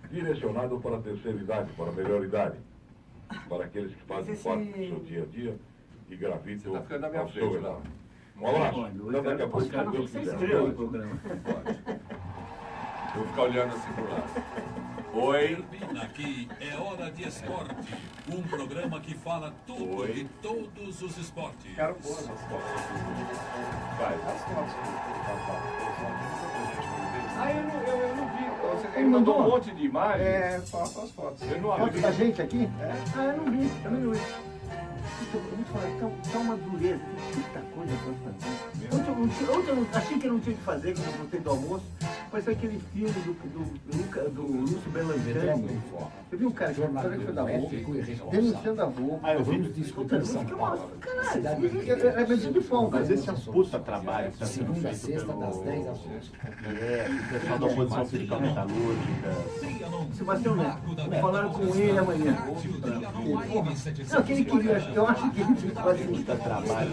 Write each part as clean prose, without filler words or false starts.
direcionado para a terceira idade, para a melhor idade, para aqueles que fazem parte do seu dia a dia e gravitam ao seu redor. Um abraço. Até daqui a pouco, se Deus quiser. Eu vou ficar olhando assim por lá. Oi. Aqui é Hora de Esporte, um programa que fala tudo de todos os esportes. Quero pôr as fotos. Vai. As fotos. Eu não vi. Você mandou um monte de imagens. Faça as fotos. Eu não Foto abri. da gente aqui? Eu não vi, também não vi. Eu vou te falar, tá uma dureza, tem tanta coisa pra fazer. Ontem eu achei que eu não tinha que fazer, quando eu voltei do almoço, mas aquele filme do Lúcio Belangani. Você viu o cara que foi da Volvo, denunciando a Volvo. Eu vi discutir em São Paulo. É medido de folga. Mas esse é um puta trabalho que está sendo Segunda a feito sexta, das 10 às 11. o pessoal da oposição sindical metalúrgica. Sebastião Neto, falaram com ele amanhã. Não, que ele queria, eu acho que ele tinha que fazer Puta trabalho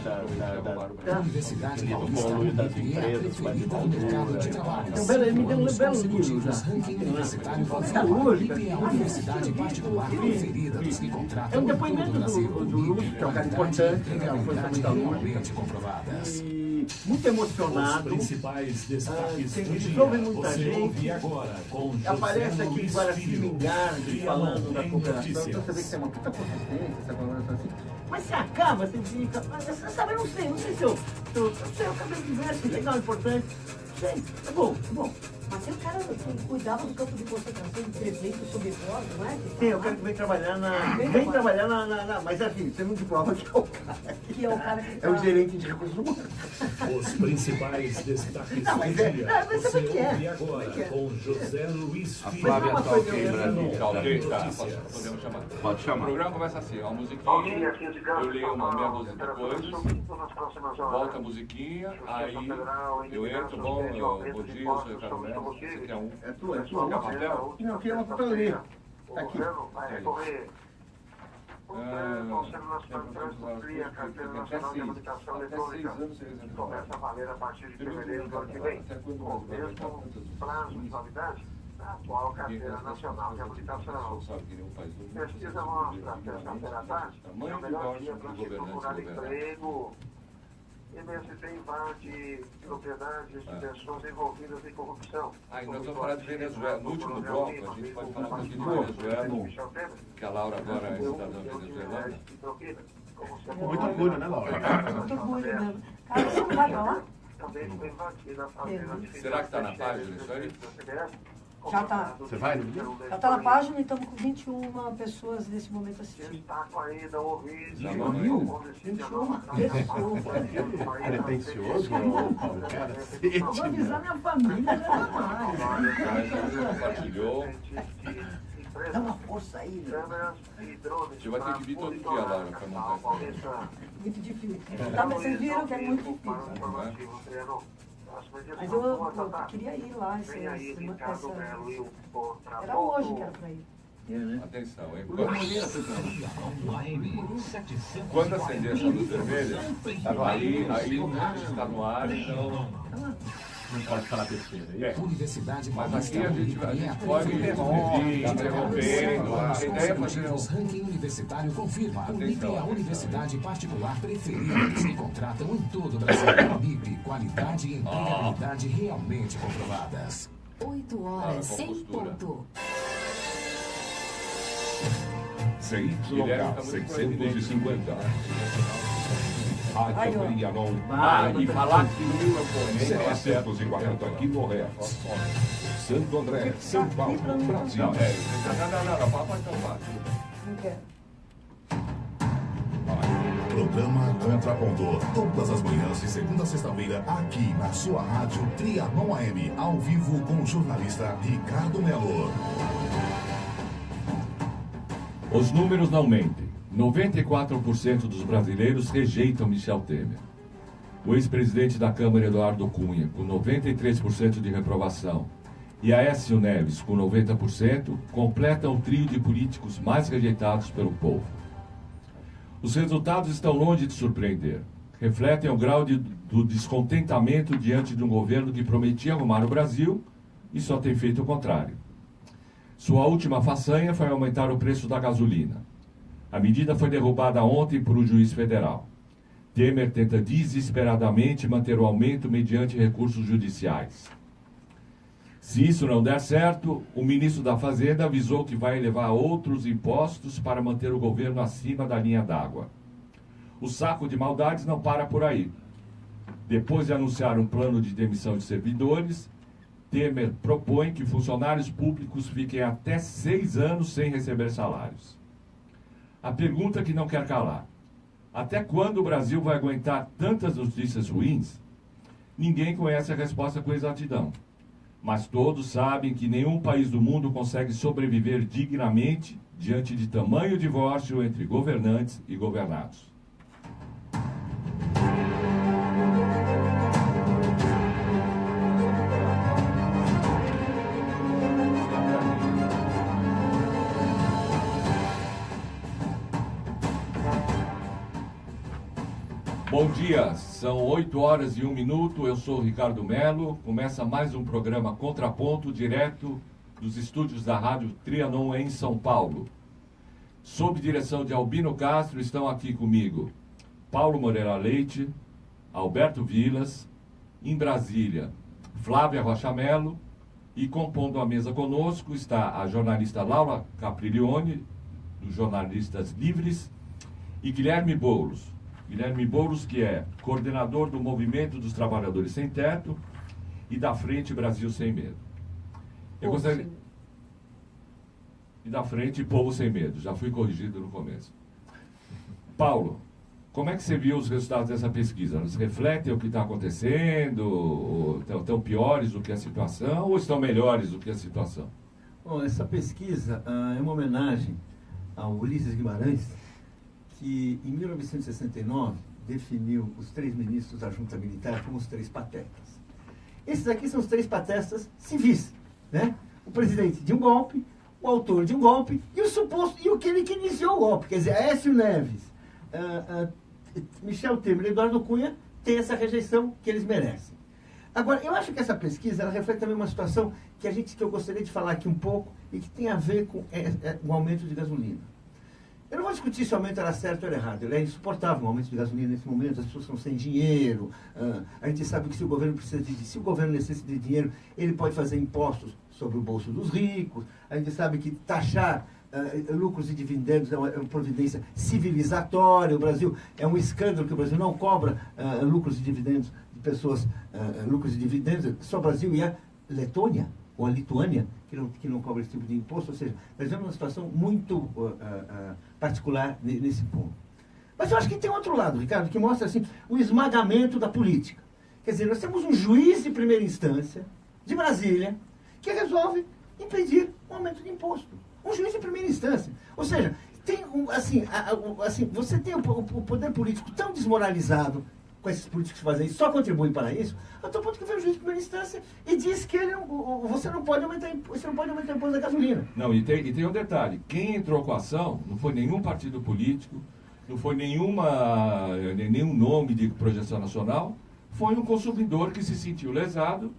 da Universidade do Paulista conluio das Unipe é a empresas com a preferida do mercado de trabalho. Ele me deu um belo livro já. Ranking universitário Tá lógico. Unipe é a universidade particular preferida dos que É contratam um em todo depoimento o Brasil. do Lúcio, que é um cara importante, e que é uma coisa qualidade muito lógica. realmente comprovadas. E muito emocionado. Principais destaques do dia. Resolve muita Você gente. ouve agora com José Aparece aqui Luiz Guaraci Mingardi falando da em cooperação, notícias. então você vê que tem uma puta consistência, essa colaboração assim. Mas se acaba, você fica. Você sabe, eu não sei se eu cabelo diverso, legal, importante. Não sei, é bom. Mas tem um cara que cuidava do campo de concentração de prefeito sobrevoado, não é? Sim, eu quero que venha trabalhar Vem trabalhar na. Mas assim, você não te prova que é o cara. Que é o cara que É o gerente de recursos humanos. Os principais destaques Não, mas do é- dia. mas Você sabe o que é? ouve agora Sabe o que é? com José Luiz A Filho. Flávia uma tá coisa ok eu pra lembro, mim. não. Tá ok? Tá. Notícias. Podemos chamar. Pode chamar. O programa começa assim, ó, uma musiquinha, eu leio uma meia dúzia de coisas, volta a musiquinha, aí eu entro, bom dia, eu sou o Ricardo Neto, você quer um? É tua. Quer papel? Não, eu queria uma papelaria. Tá aqui. Até 6 anos você Começa a valer a partir de fevereiro do ano que vem, com o mesmo prazo de validade da atual carteira nacional de habilitação. Pesquisa mostra que terça-feira à tarde é o melhor dia para se procurar emprego. MST invade propriedades de pessoas envolvidas em corrupção. Aí nós vamos falar de Venezuela. No último bloco, a gente pode falar um pouquinho de Venezuela, que a Laura agora é cidadã venezuelana. Muito orgulho, né, Laura? Muito orgulho mesmo. Cara, você não vai pra lá? Também foi invadida a fazenda de Será que está na página isso aí? Já tá. Você vai no dia? Já tá na página e estamos com 21 pessoas nesse momento assistindo. Destaco ainda o vídeo. Já mamãe. 21 pessoas. Pretencioso, Paulo? Cacete, Eu vou avisar minha família, não mais. Mas você compartilhou. Dá uma força aí, né? Você vai ter que vir todo dia, Laura, para montar isso aí. Muito difícil. Tá, mas vocês viram que é muito difícil. Mas eu queria ir lá essa... Era hoje que era pra ir. Atenção, hein? Quando acender essa luz vermelha, aí está no ar, então... Não pode falar besteira. Universidade Mas Paulista aqui a gente pode interrompendo. A ideia é fazer Os ranking universitário confirma. Unipe é a universidade particular preferida dos que contratam em todo o Brasil. Unipe, qualidade e empregabilidade realmente comprovadas. 8 horas em ponto. CYK 650. Rádio Trianon. e falar que o meu 740 kHz. Santo André, São Paulo, Brasil. Não, papai então faz. Não quero. Programa Contraponto. Todas as manhãs de segunda a sexta-feira, aqui na sua rádio Trianon AM, ao vivo com o jornalista Ricardo Melo. Os números não mentem. 94% dos brasileiros rejeitam Michel Temer. O ex-presidente da Câmara, Eduardo Cunha, com 93% de reprovação, e Aécio Neves, com 90%, completam o trio de políticos mais rejeitados pelo povo. Os resultados estão longe de surpreender. Refletem o grau do descontentamento diante de um governo que prometia arrumar o Brasil e só tem feito o contrário. Sua última façanha foi aumentar o preço da gasolina. A medida foi derrubada ontem por um juiz federal. Temer tenta desesperadamente manter o aumento mediante recursos judiciais. Se isso não der certo, o ministro da Fazenda avisou que vai elevar outros impostos para manter o governo acima da linha d'água. O saco de maldades não para por aí. Depois de anunciar um plano de demissão de servidores, Temer propõe que funcionários públicos fiquem até 6 anos sem receber salários. A pergunta que não quer calar: até quando o Brasil vai aguentar tantas notícias ruins? Ninguém conhece a resposta com exatidão. Mas todos sabem que nenhum país do mundo consegue sobreviver dignamente diante de tamanho divórcio entre governantes e governados. Bom dia, são 8h01, eu sou Ricardo Melo, começa mais um programa Contraponto, direto dos estúdios da Rádio Trianon em São Paulo. Sob direção de Albino Castro, estão aqui comigo Paulo Moreira Leite, Alberto Vilas, em Brasília, Flávia Rocha Melo, e compondo a mesa conosco está a jornalista Laura Capriglione, dos Jornalistas Livres, e Guilherme Boulos. Guilherme Boulos, que é coordenador do Movimento dos Trabalhadores Sem Teto e da Frente Brasil Sem Medo. Eu gostaria... E da Frente Povo Sem Medo, já fui corrigido no começo. Paulo, como é que você viu os resultados dessa pesquisa? Eles refletem o que está acontecendo? Estão piores do que a situação ou estão melhores do que a situação? Bom, essa pesquisa é uma homenagem ao Ulisses Guimarães, que em 1969 definiu os 3 ministros da junta militar como os 3 patetas. Esses aqui são os 3 patetas civis, né? O presidente de um golpe, o autor de um golpe e o suposto, e aquele que iniciou o golpe, quer dizer, Aécio Neves, Michel Temer e Eduardo Cunha têm essa rejeição que eles merecem. Agora, eu acho que essa pesquisa ela reflete também uma situação que eu gostaria de falar aqui um pouco e que tem a ver com o aumento de gasolina. Eu não vou discutir se o aumento era certo ou era errado. Ele é insuportável, o aumento de gasolina nesse momento, as pessoas estão sem dinheiro. A gente sabe que se o governo necessita de dinheiro, ele pode fazer impostos sobre o bolso dos ricos. A gente sabe que taxar lucros e dividendos é uma providência civilizatória. O Brasil é um escândalo que o Brasil não cobra lucros e dividendos de pessoas, lucros e dividendos, só o Brasil e a Letônia, ou a Lituânia, que não cobra esse tipo de imposto. Ou seja, nós vemos uma situação muito particular nesse ponto. Mas eu acho que tem outro lado, Ricardo, que mostra assim, o esmagamento da política. Quer dizer, nós temos um juiz de primeira instância, de Brasília, que resolve impedir o aumento de imposto. Um juiz de primeira instância. Ou seja, tem você tem o poder político tão desmoralizado, com esses políticos que fazem isso, só contribuem para isso, até o ponto que vem o juiz de primeira instância e diz que você não pode aumentar o imposto da gasolina. Não, e tem um detalhe, quem entrou com a ação não foi nenhum partido político, não foi nenhum nome de projeção nacional, foi um consumidor que se sentiu lesado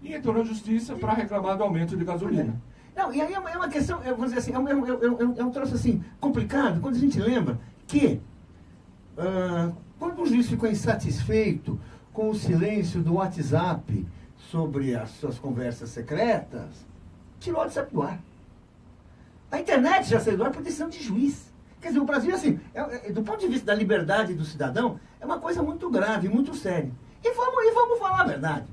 e entrou na justiça para reclamar do aumento de gasolina. Não, e aí é uma questão, vamos dizer assim, é um troço assim, complicado, quando a gente lembra que quando o juiz ficou insatisfeito com o silêncio do WhatsApp sobre as suas conversas secretas, tirou o WhatsApp do ar. A internet já saiu do ar por decisão de juiz. Quer dizer, o Brasil, assim, do ponto de vista da liberdade do cidadão, é uma coisa muito grave, muito séria. E vamos falar a verdade.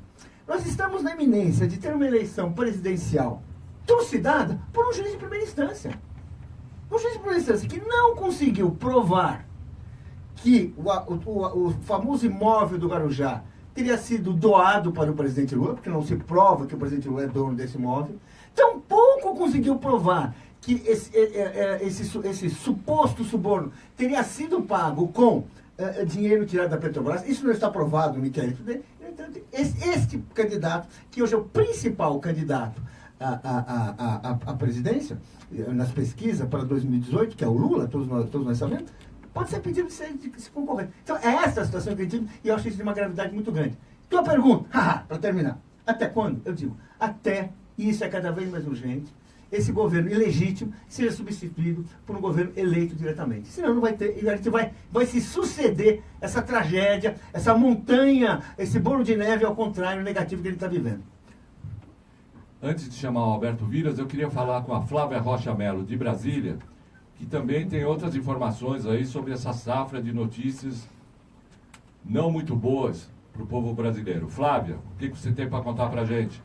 Nós estamos na iminência de ter uma eleição presidencial trucidada por um juiz de primeira instância. Um juiz de primeira instância que não conseguiu provar que o famoso imóvel do Guarujá teria sido doado para o presidente Lula, porque não se prova que o presidente Lula é dono desse imóvel. Tampouco conseguiu provar que esse suposto suborno teria sido pago com dinheiro tirado da Petrobras. Isso não está provado no inquérito dele. Este candidato, que hoje é o principal candidato à presidência, nas pesquisas para 2018, que é o Lula, todos nós sabemos, pode ser pedido de se concorrer. Então, é essa a situação que eu digo, e eu acho isso de uma gravidade muito grande. Então, eu pergunto, para terminar, até quando? Eu digo, até, e isso é cada vez mais urgente, esse governo ilegítimo seja substituído por um governo eleito diretamente. Senão não vai ter, e a gente vai se suceder essa tragédia, essa montanha, esse bolo de neve ao contrário negativo que ele está vivendo. Antes de chamar o Alberto Vilas, eu queria falar com a Flávia Rocha Mello, de Brasília, que também tem outras informações aí sobre essa safra de notícias não muito boas para o povo brasileiro. Flávia, o que você tem para contar para a gente?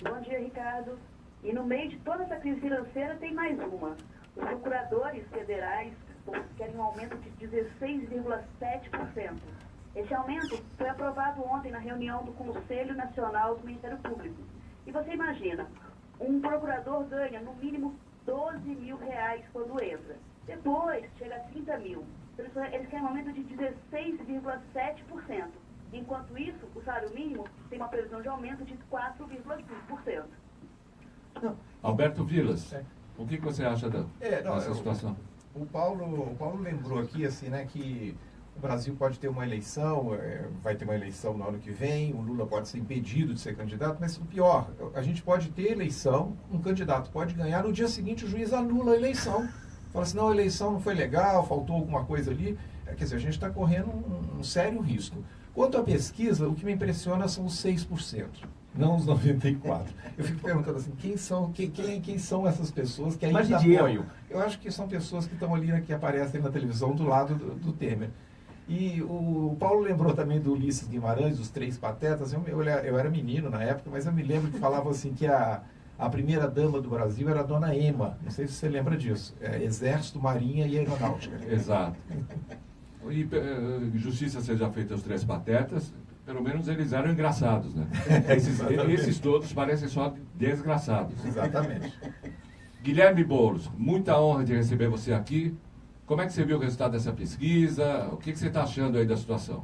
Bom dia, Ricardo. E no meio de toda essa crise financeira tem mais uma. Os procuradores federais querem um aumento de 16,7%. Esse aumento foi aprovado ontem na reunião do Conselho Nacional do Ministério Público. E você imagina, um procurador ganha no mínimo R$12 mil quando entra. Depois chega a 30 mil. Eles querem um aumento de 16,7%. Enquanto isso, o salário mínimo tem uma previsão de aumento de 4,5%. Alberto Vilas, o que você acha dessa situação? O Paulo lembrou aqui, assim, né, que o Brasil pode ter uma eleição, vai ter uma eleição no ano que vem, o Lula pode ser impedido de ser candidato, mas o pior, a gente pode ter eleição, um candidato pode ganhar, no dia seguinte o juiz anula a eleição. Fala assim, não, a eleição não foi legal, faltou alguma coisa ali. Quer dizer, a gente está correndo um sério risco. Quanto à pesquisa, o que me impressiona são os 6%, não os 94%. Eu fico perguntando assim, quem são essas pessoas que ainda apoiam? Eu acho que são pessoas que estão ali, né, que aparecem na televisão do lado do Temer. E o Paulo lembrou também do Ulisses Guimarães, os Três Patetas. Eu era menino na época, mas eu me lembro que falavam assim que a primeira dama do Brasil era a dona Ema. Não sei se você lembra disso. Exército, Marinha e Aeronáutica. Exato. E justiça seja feita aos Três Patetas, pelo menos eles eram engraçados, né? Esses todos parecem só desgraçados. Exatamente. Guilherme Boulos, muita honra de receber você aqui. Como é que você viu o resultado dessa pesquisa? O que você está achando aí da situação?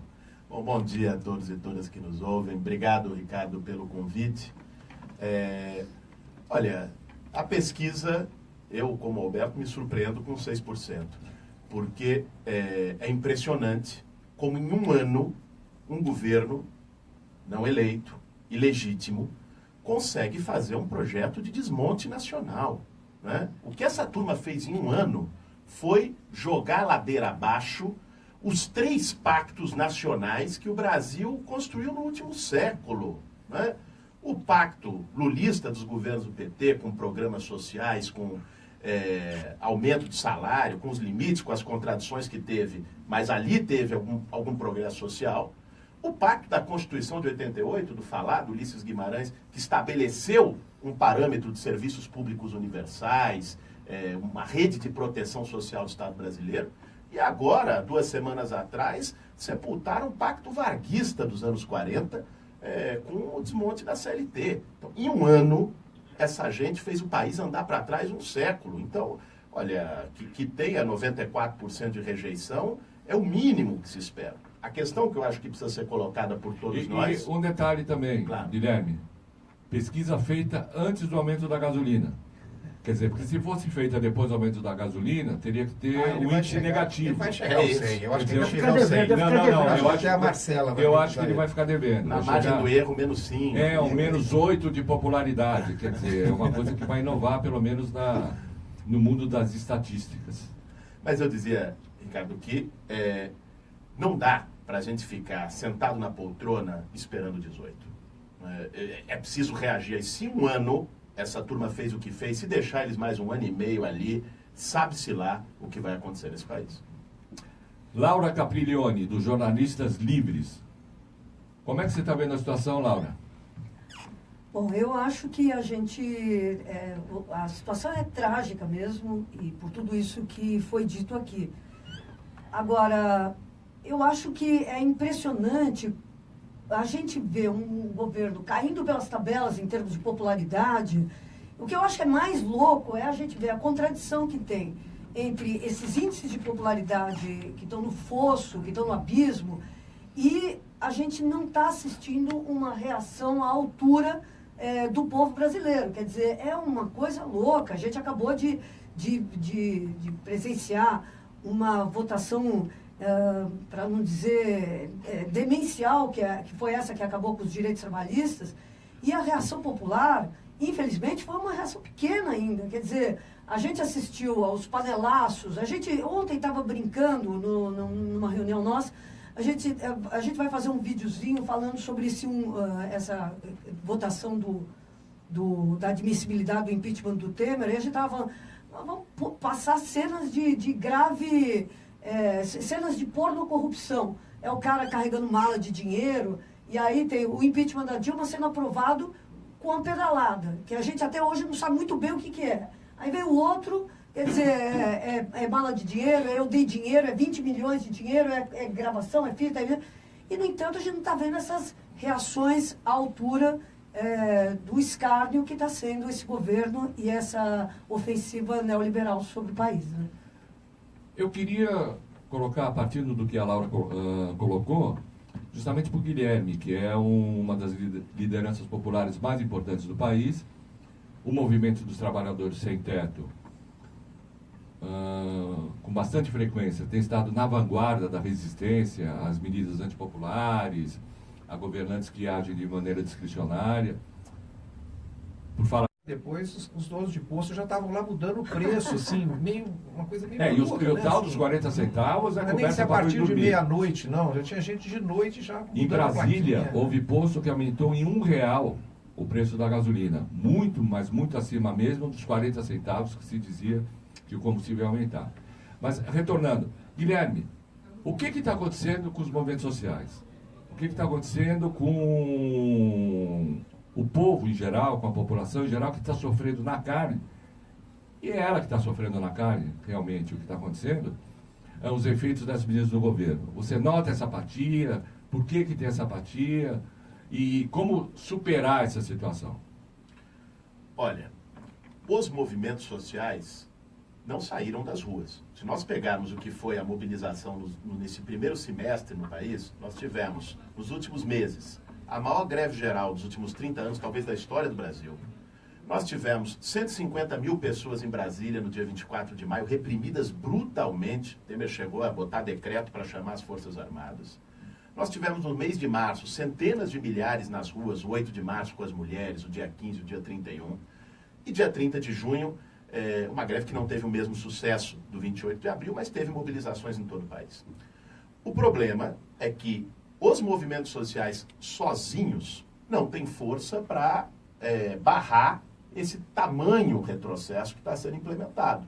Bom dia a todos e todas que nos ouvem. Obrigado, Ricardo, pelo convite. Olha, a pesquisa, eu, como Alberto, me surpreendo com 6%, porque é impressionante como em um ano um governo não eleito, ilegítimo, consegue fazer um projeto de desmonte nacional, né? O que essa turma fez em um ano foi jogar ladeira abaixo os 3 pactos nacionais que o Brasil construiu no último século, né? O pacto lulista dos governos do PT, com programas sociais, com aumento de salário, com os limites, com as contradições que teve, mas ali teve algum progresso social. O pacto da Constituição de 88, do falado Ulisses Guimarães, que estabeleceu um parâmetro de serviços públicos universais, uma rede de proteção social do Estado brasileiro. E agora, 2 semanas atrás, sepultaram o pacto varguista dos anos 40, com o desmonte da CLT. Então, em um ano, essa gente fez o país andar para trás um século. Então, olha, que tenha 94% de rejeição é o mínimo que se espera. A questão que eu acho que precisa ser colocada por todos nós... E um detalhe também, claro. Guilherme, pesquisa feita antes do aumento da gasolina. Quer dizer, porque se fosse feita depois do aumento da gasolina, teria que ter um índice negativo. Ele vai chegar ao 100. Eu acho que ele vai chegar ao 100. Não, eu acho que a Marcela eu acho que ele vai ficar devendo. Na margem do erro, menos 5. Um menos 8 de popularidade. Quer dizer, é uma coisa que vai inovar, pelo menos no mundo das estatísticas. Mas eu dizia, Ricardo, que não dá para a gente ficar sentado na poltrona esperando 18. É preciso reagir. E se um ano essa turma fez o que fez, se deixar eles mais 1 ano e meio ali, sabe-se lá o que vai acontecer nesse país. Laura Capriglione, dos Jornalistas Livres. Como é que você está vendo a situação, Laura? Bom, eu acho que a situação é trágica mesmo, e por tudo isso que foi dito aqui. Agora, eu acho que é impressionante a gente ver um governo caindo pelas tabelas em termos de popularidade. O que eu acho que é mais louco é a gente ver a contradição que tem entre esses índices de popularidade que estão no fosso, que estão no abismo, e a gente não está assistindo uma reação à altura do povo brasileiro. Quer dizer, é uma coisa louca. A gente acabou de presenciar uma votação, para não dizer demencial, que foi essa que acabou com os direitos trabalhistas, e a reação popular, infelizmente, foi uma reação pequena ainda. Quer dizer, a gente assistiu aos panelaços, a gente ontem estava brincando numa reunião nossa, a gente vai fazer um videozinho falando sobre essa votação da admissibilidade do impeachment do Temer, e a gente estava vamos passar cenas de grave, cenas de pornocorrupção. É o cara carregando mala de dinheiro, e aí tem o impeachment da Dilma sendo aprovado com uma pedalada, que a gente até hoje não sabe muito bem o que é. Aí vem o outro, quer dizer, é mala de dinheiro, eu dei dinheiro, é 20 milhões de dinheiro, é gravação, é fita, e no entanto a gente não está vendo essas reações à altura do escárnio que está sendo esse governo e essa ofensiva neoliberal sobre o país. Né? Eu queria colocar, a partir do que a Laura colocou, justamente para o Guilherme, que é uma das lideranças populares mais importantes do país, o movimento dos trabalhadores sem teto, com bastante frequência, tem estado na vanguarda da resistência às medidas antipopulares, a governantes que agem de maneira discricionária. Por falar... Depois os donos de posto já estavam lá mudando o preço, assim, uma coisa meio e louca, o tal assim. dos 40 centavos Não é nem se a partir de meia-noite, não. Já tinha gente de noite já. Em Brasília, houve posto que aumentou em R$1 o preço da gasolina. Muito, mas muito acima mesmo dos 40 centavos que se dizia que o combustível ia aumentar. Mas, retornando, Guilherme, o que está acontecendo com os movimentos sociais? O que está acontecendo com o povo em geral, com a população em geral, que está sofrendo na carne? E é ela que está sofrendo na carne, realmente, o que está acontecendo, os efeitos das medidas do governo. Você nota essa apatia? Por que tem essa apatia? E como superar essa situação? Olha, os movimentos sociais não saíram das ruas. Se nós pegarmos o que foi a mobilização nesse primeiro semestre no país, nós tivemos, nos últimos meses, a maior greve geral dos últimos 30 anos, talvez da história do Brasil. Nós tivemos 150 mil pessoas em Brasília no dia 24 de maio, reprimidas brutalmente. Temer chegou a botar decreto para chamar as Forças Armadas. Nós tivemos no mês de março centenas de milhares nas ruas, o 8 de março com as mulheres, o dia 15, o dia 31. E dia 30 de junho, uma greve que não teve o mesmo sucesso do 28 de abril, mas teve mobilizações em todo o país. O problema é que os movimentos sociais sozinhos não têm força para barrar esse tamanho retrocesso que está sendo implementado.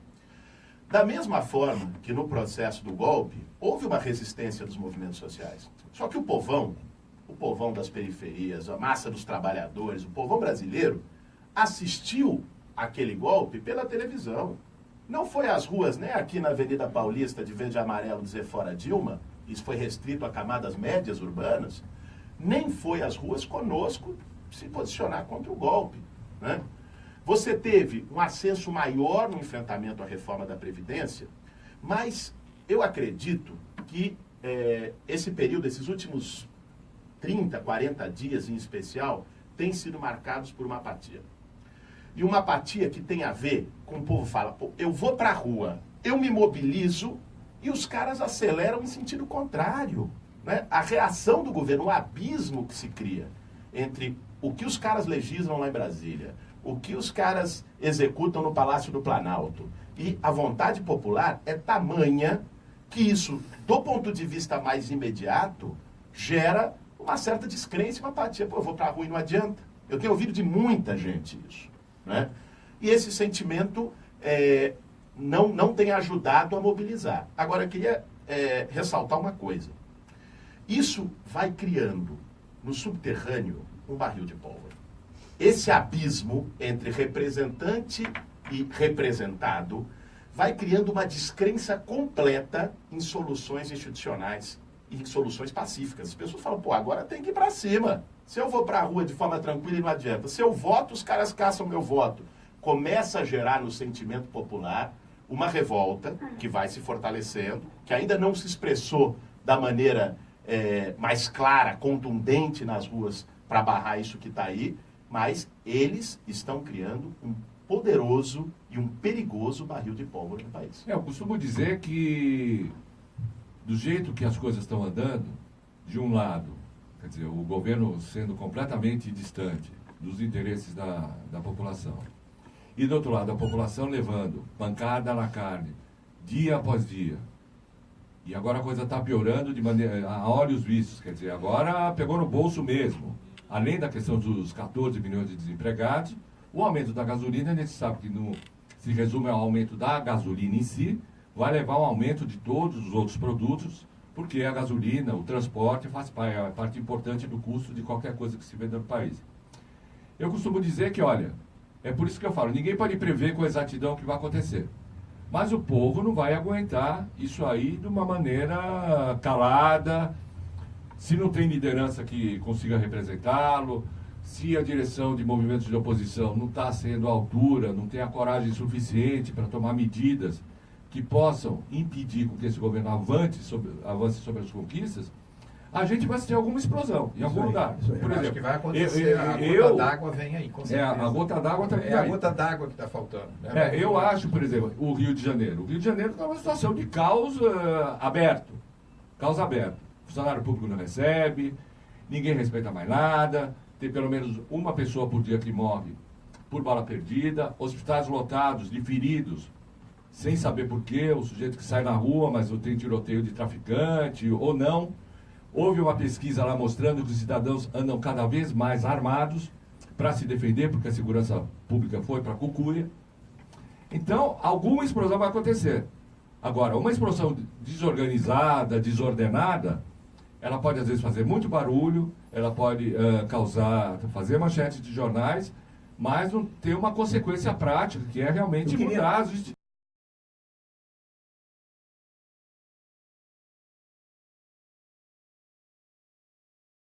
Da mesma forma que no processo do golpe, houve uma resistência dos movimentos sociais. Só que o povão das periferias, a massa dos trabalhadores, o povão brasileiro, assistiu aquele golpe pela televisão. Não foi às ruas, nem aqui na Avenida Paulista, de verde e amarelo, dizer fora Dilma, isso foi restrito a camadas médias urbanas, nem foi às ruas conosco se posicionar contra o golpe. Né? Você teve um ascenso maior no enfrentamento à reforma da Previdência, mas eu acredito que esse período, esses últimos 30, 40 dias em especial, têm sido marcados por uma apatia. E uma apatia que tem a ver com o povo fala, pô, eu vou para a rua, eu me mobilizo e os caras aceleram em sentido contrário. Né? A reação do governo, o abismo que se cria entre o que os caras legislam lá em Brasília, o que os caras executam no Palácio do Planalto e a vontade popular é tamanha que isso, do ponto de vista mais imediato, gera uma certa descrença e uma apatia. Pô, eu vou para a rua e não adianta. Eu tenho ouvido de muita gente isso. Né? E esse sentimento não tem ajudado a mobilizar. Agora, eu queria ressaltar uma coisa. Isso vai criando no subterrâneo um barril de pólvora. Esse abismo entre representante e representado vai criando uma descrença completa em soluções institucionais e em soluções pacíficas. As pessoas falam, pô, agora tem que ir para cima. Se eu vou para a rua de forma tranquila e não adianta. Se eu voto, os caras caçam meu voto. Começa a gerar no sentimento popular uma revolta que vai se fortalecendo, que ainda não se expressou da maneira mais clara, contundente nas ruas para barrar isso que está aí, mas eles estão criando um poderoso e um perigoso barril de pólvora no país. Eu costumo dizer que, do jeito que as coisas estão andando, de um lado, quer dizer, o governo sendo completamente distante, dos interesses da população. E do outro lado, a população levando pancada na carne, dia após dia. E agora a coisa está piorando de maneira a olhos vistos, quer dizer, agora pegou no bolso mesmo. Além da questão dos 14 milhões de desempregados, o aumento da gasolina, a gente sabe que se resume ao aumento da gasolina em si, vai levar ao aumento de todos os outros produtos, porque a gasolina, o transporte, faz parte importante do custo de qualquer coisa que se venda no país. Eu costumo dizer que, olha, é por isso que eu falo, ninguém pode prever com exatidão o que vai acontecer. Mas o povo não vai aguentar isso aí de uma maneira calada, se não tem liderança que consiga representá-lo, se a direção de movimentos de oposição não está sendo à altura, não tem a coragem suficiente para tomar medidas que possam impedir que esse governo avance sobre as conquistas, a gente vai ter alguma explosão em algum lugar. Por exemplo, acho que vai acontecer, a gota d'água vem aí, com certeza. A gota d'água está vindo. É a gota d'água que está faltando. Né? Eu acho, por exemplo, o Rio de Janeiro. O Rio de Janeiro está numa situação de caos aberto. Caos aberto. O funcionário público não recebe, ninguém respeita mais nada, tem pelo menos uma pessoa por dia que morre por bala perdida, hospitais lotados de feridos, sem saber porquê, o sujeito que sai na rua, mas tem tiroteio de traficante ou não. Houve uma pesquisa lá mostrando que os cidadãos andam cada vez mais armados para se defender, porque a segurança pública foi para a cucuia. Então, alguma explosão vai acontecer. Agora, uma explosão desorganizada, desordenada, ela pode às vezes fazer muito barulho, ela pode fazer manchetes de jornais, mas não ter uma consequência prática, que é realmente mudar as instituições.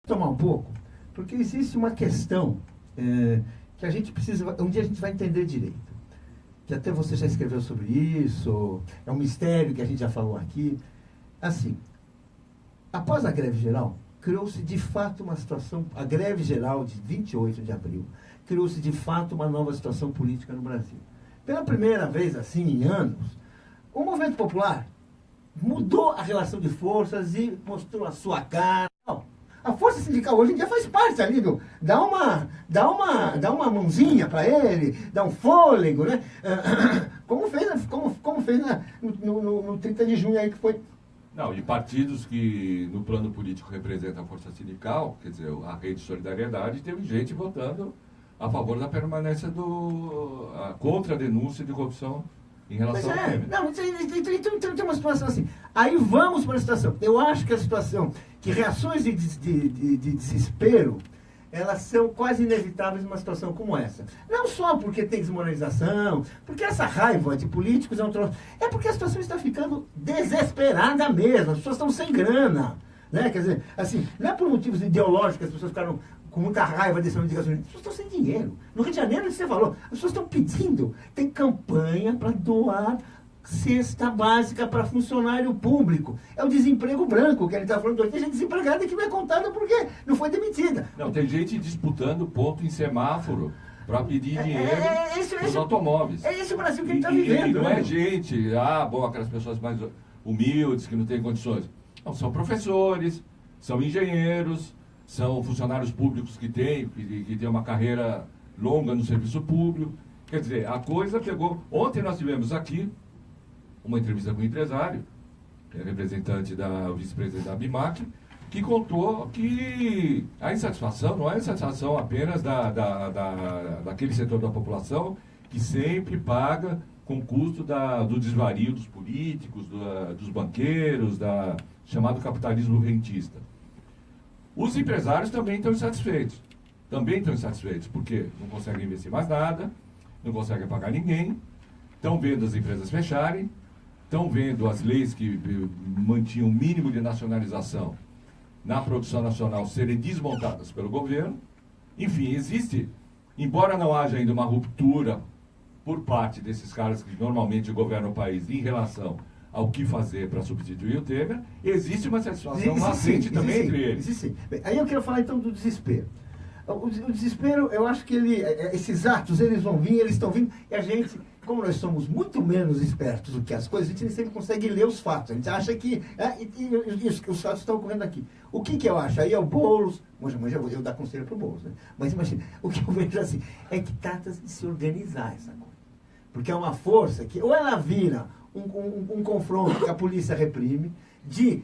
Tomar um pouco, porque existe uma questão que a gente precisa, um dia a gente vai entender direito. Que até você já escreveu sobre isso, é um mistério que a gente já falou aqui. Assim, após a greve geral, criou-se de fato uma situação, a greve geral de 28 de abril, criou-se de fato uma nova situação política no Brasil. Pela primeira vez, assim, em anos, o movimento popular mudou a relação de forças e mostrou a sua cara. A força sindical hoje em dia faz parte ali, viu? Dá uma mãozinha para ele, dá um fôlego, né? Como fez no 30 de junho aí que foi. Não, e partidos que no plano político representam a força sindical, quer dizer, a Rede Solidariedade, teve gente votando a favor da permanência contra a denúncia de corrupção em relação ao Temer. Não, então tem uma situação assim. Aí vamos para a situação. Eu acho que a situação, que reações de desespero, elas são quase inevitáveis numa situação como essa. Não só porque tem desmoralização, porque essa raiva de políticos é um troço. É porque a situação está ficando desesperada mesmo. As pessoas estão sem grana. Né? Quer dizer, assim, não é por motivos ideológicos que as pessoas ficaram com muita raiva desse aumento de gasolina. As pessoas estão sem dinheiro. No Rio de Janeiro, você falou, as pessoas estão pedindo. Tem campanha para doar cesta básica para funcionário público. É o desemprego branco que ele está falando. Tem gente desempregada que não é contada porque não foi demitida. Não, tem gente disputando ponto em semáforo para pedir dinheiro nos automóveis. É esse o Brasil que ele está vivendo. E não é gente, aquelas pessoas mais humildes que não têm condições. Não, são professores, são engenheiros, são funcionários públicos que têm uma carreira longa no serviço público. Quer dizer, a coisa pegou... Ontem nós tivemos aqui uma entrevista com um empresário, que é representante da vice-presidente da BIMAC, que contou que a insatisfação não é insatisfação apenas daquele setor da população que sempre paga com o custo do desvario dos políticos, dos banqueiros, chamado capitalismo rentista. Os empresários também estão insatisfeitos. Porque não conseguem investir mais nada, não conseguem pagar ninguém, estão vendo as empresas fecharem, estão vendo as leis que mantinham o mínimo de nacionalização na produção nacional serem desmontadas pelo governo. Enfim, existe, embora não haja ainda uma ruptura por parte desses caras que normalmente governam o país em relação ao que fazer para substituir o Temer, existe uma satisfação latente também entre eles. Existe. Bem, aí eu quero falar então do desespero. O desespero, eu acho que esses atos, eles vão vir, eles estão vindo, e a gente, como nós somos muito menos espertos do que as coisas, a gente nem sempre consegue ler os fatos. A gente acha que... os fatos estão ocorrendo aqui. O que eu acho? Aí é o Boulos... Mas eu dar conselho para o Boulos, né? Mas imagina, o que eu vejo assim, é que trata-se de se organizar essa coisa. Porque é uma força que ou ela vira um confronto que a polícia reprime, de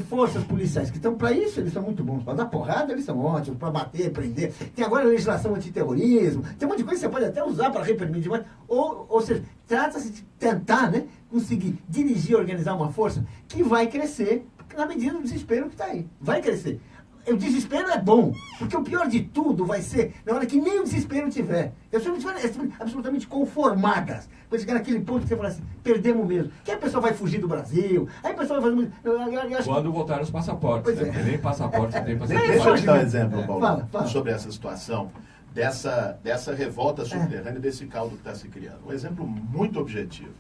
forças policiais que estão para isso, eles são muito bons. Para dar porrada, eles são ótimos, para bater, prender. Tem agora a legislação antiterrorismo, tem um monte de coisa que você pode até usar para reprimir demais. Ou seja, trata-se de tentar, né, conseguir dirigir, organizar uma força que vai crescer na medida do desespero que está aí. Vai crescer. O desespero é bom, porque o pior de tudo vai ser na hora que nem o desespero tiver. As pessoas absolutamente conformadas. Vai chegar naquele ponto que você fala assim, perdemos mesmo. Que a pessoa vai fugir do Brasil, aí a pessoa vai fazer... Quando voltaram os passaportes, né? Porque nem passaporte tem para ser. Deixa eu te dar um exemplo, Paulo, fala. sobre essa situação, dessa revolta subterrânea, desse caldo que está se criando. Um exemplo muito objetivo.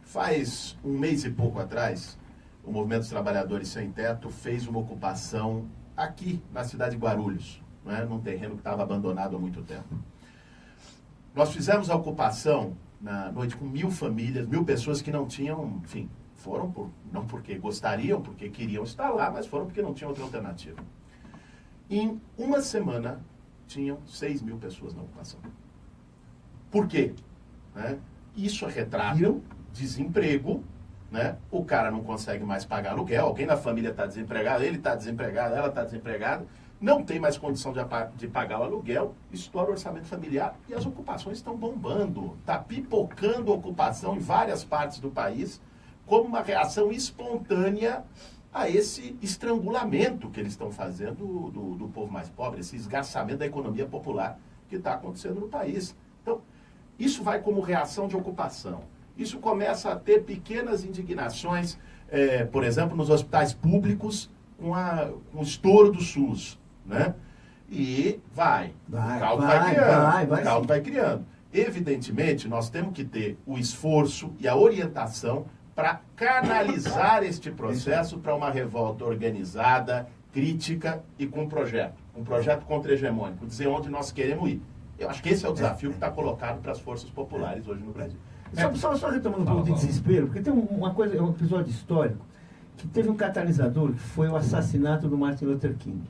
Faz um mês e pouco atrás, o Movimento dos Trabalhadores Sem Teto fez uma ocupação aqui na cidade de Guarulhos, né, num terreno que estava abandonado há muito tempo. Nós fizemos a ocupação na noite com 1.000 famílias, 1.000 pessoas que não tinham, enfim, foram não porque gostariam, porque queriam estar lá, mas foram porque não tinham outra alternativa. Em uma semana, tinham 6.000 pessoas na ocupação. Por quê? Né? Isso é retrato desemprego, né? O cara não consegue mais pagar aluguel, alguém na família está desempregado, ele está desempregado, ela está desempregada, não tem mais condição de pagar o aluguel, estoura o orçamento familiar e as ocupações estão bombando. Está pipocando ocupação em várias partes do país como uma reação espontânea a esse estrangulamento que eles estão fazendo do povo mais pobre, esse esgarçamento da economia popular que está acontecendo no país. Então, isso vai como reação de ocupação. Isso começa a ter pequenas indignações, por exemplo, nos hospitais públicos, com o estouro do SUS, né? E o caldo vai criando. Evidentemente, nós temos que ter o esforço e a orientação para canalizar este processo para uma revolta organizada, crítica e com um projeto contra-hegemônico, dizer onde nós queremos ir. Eu acho que esse é o desafio que está colocado para as forças populares hoje no Brasil. Só retomando um pouco de desespero, porque tem um episódio histórico que teve um catalisador, que foi o assassinato do Martin Luther King.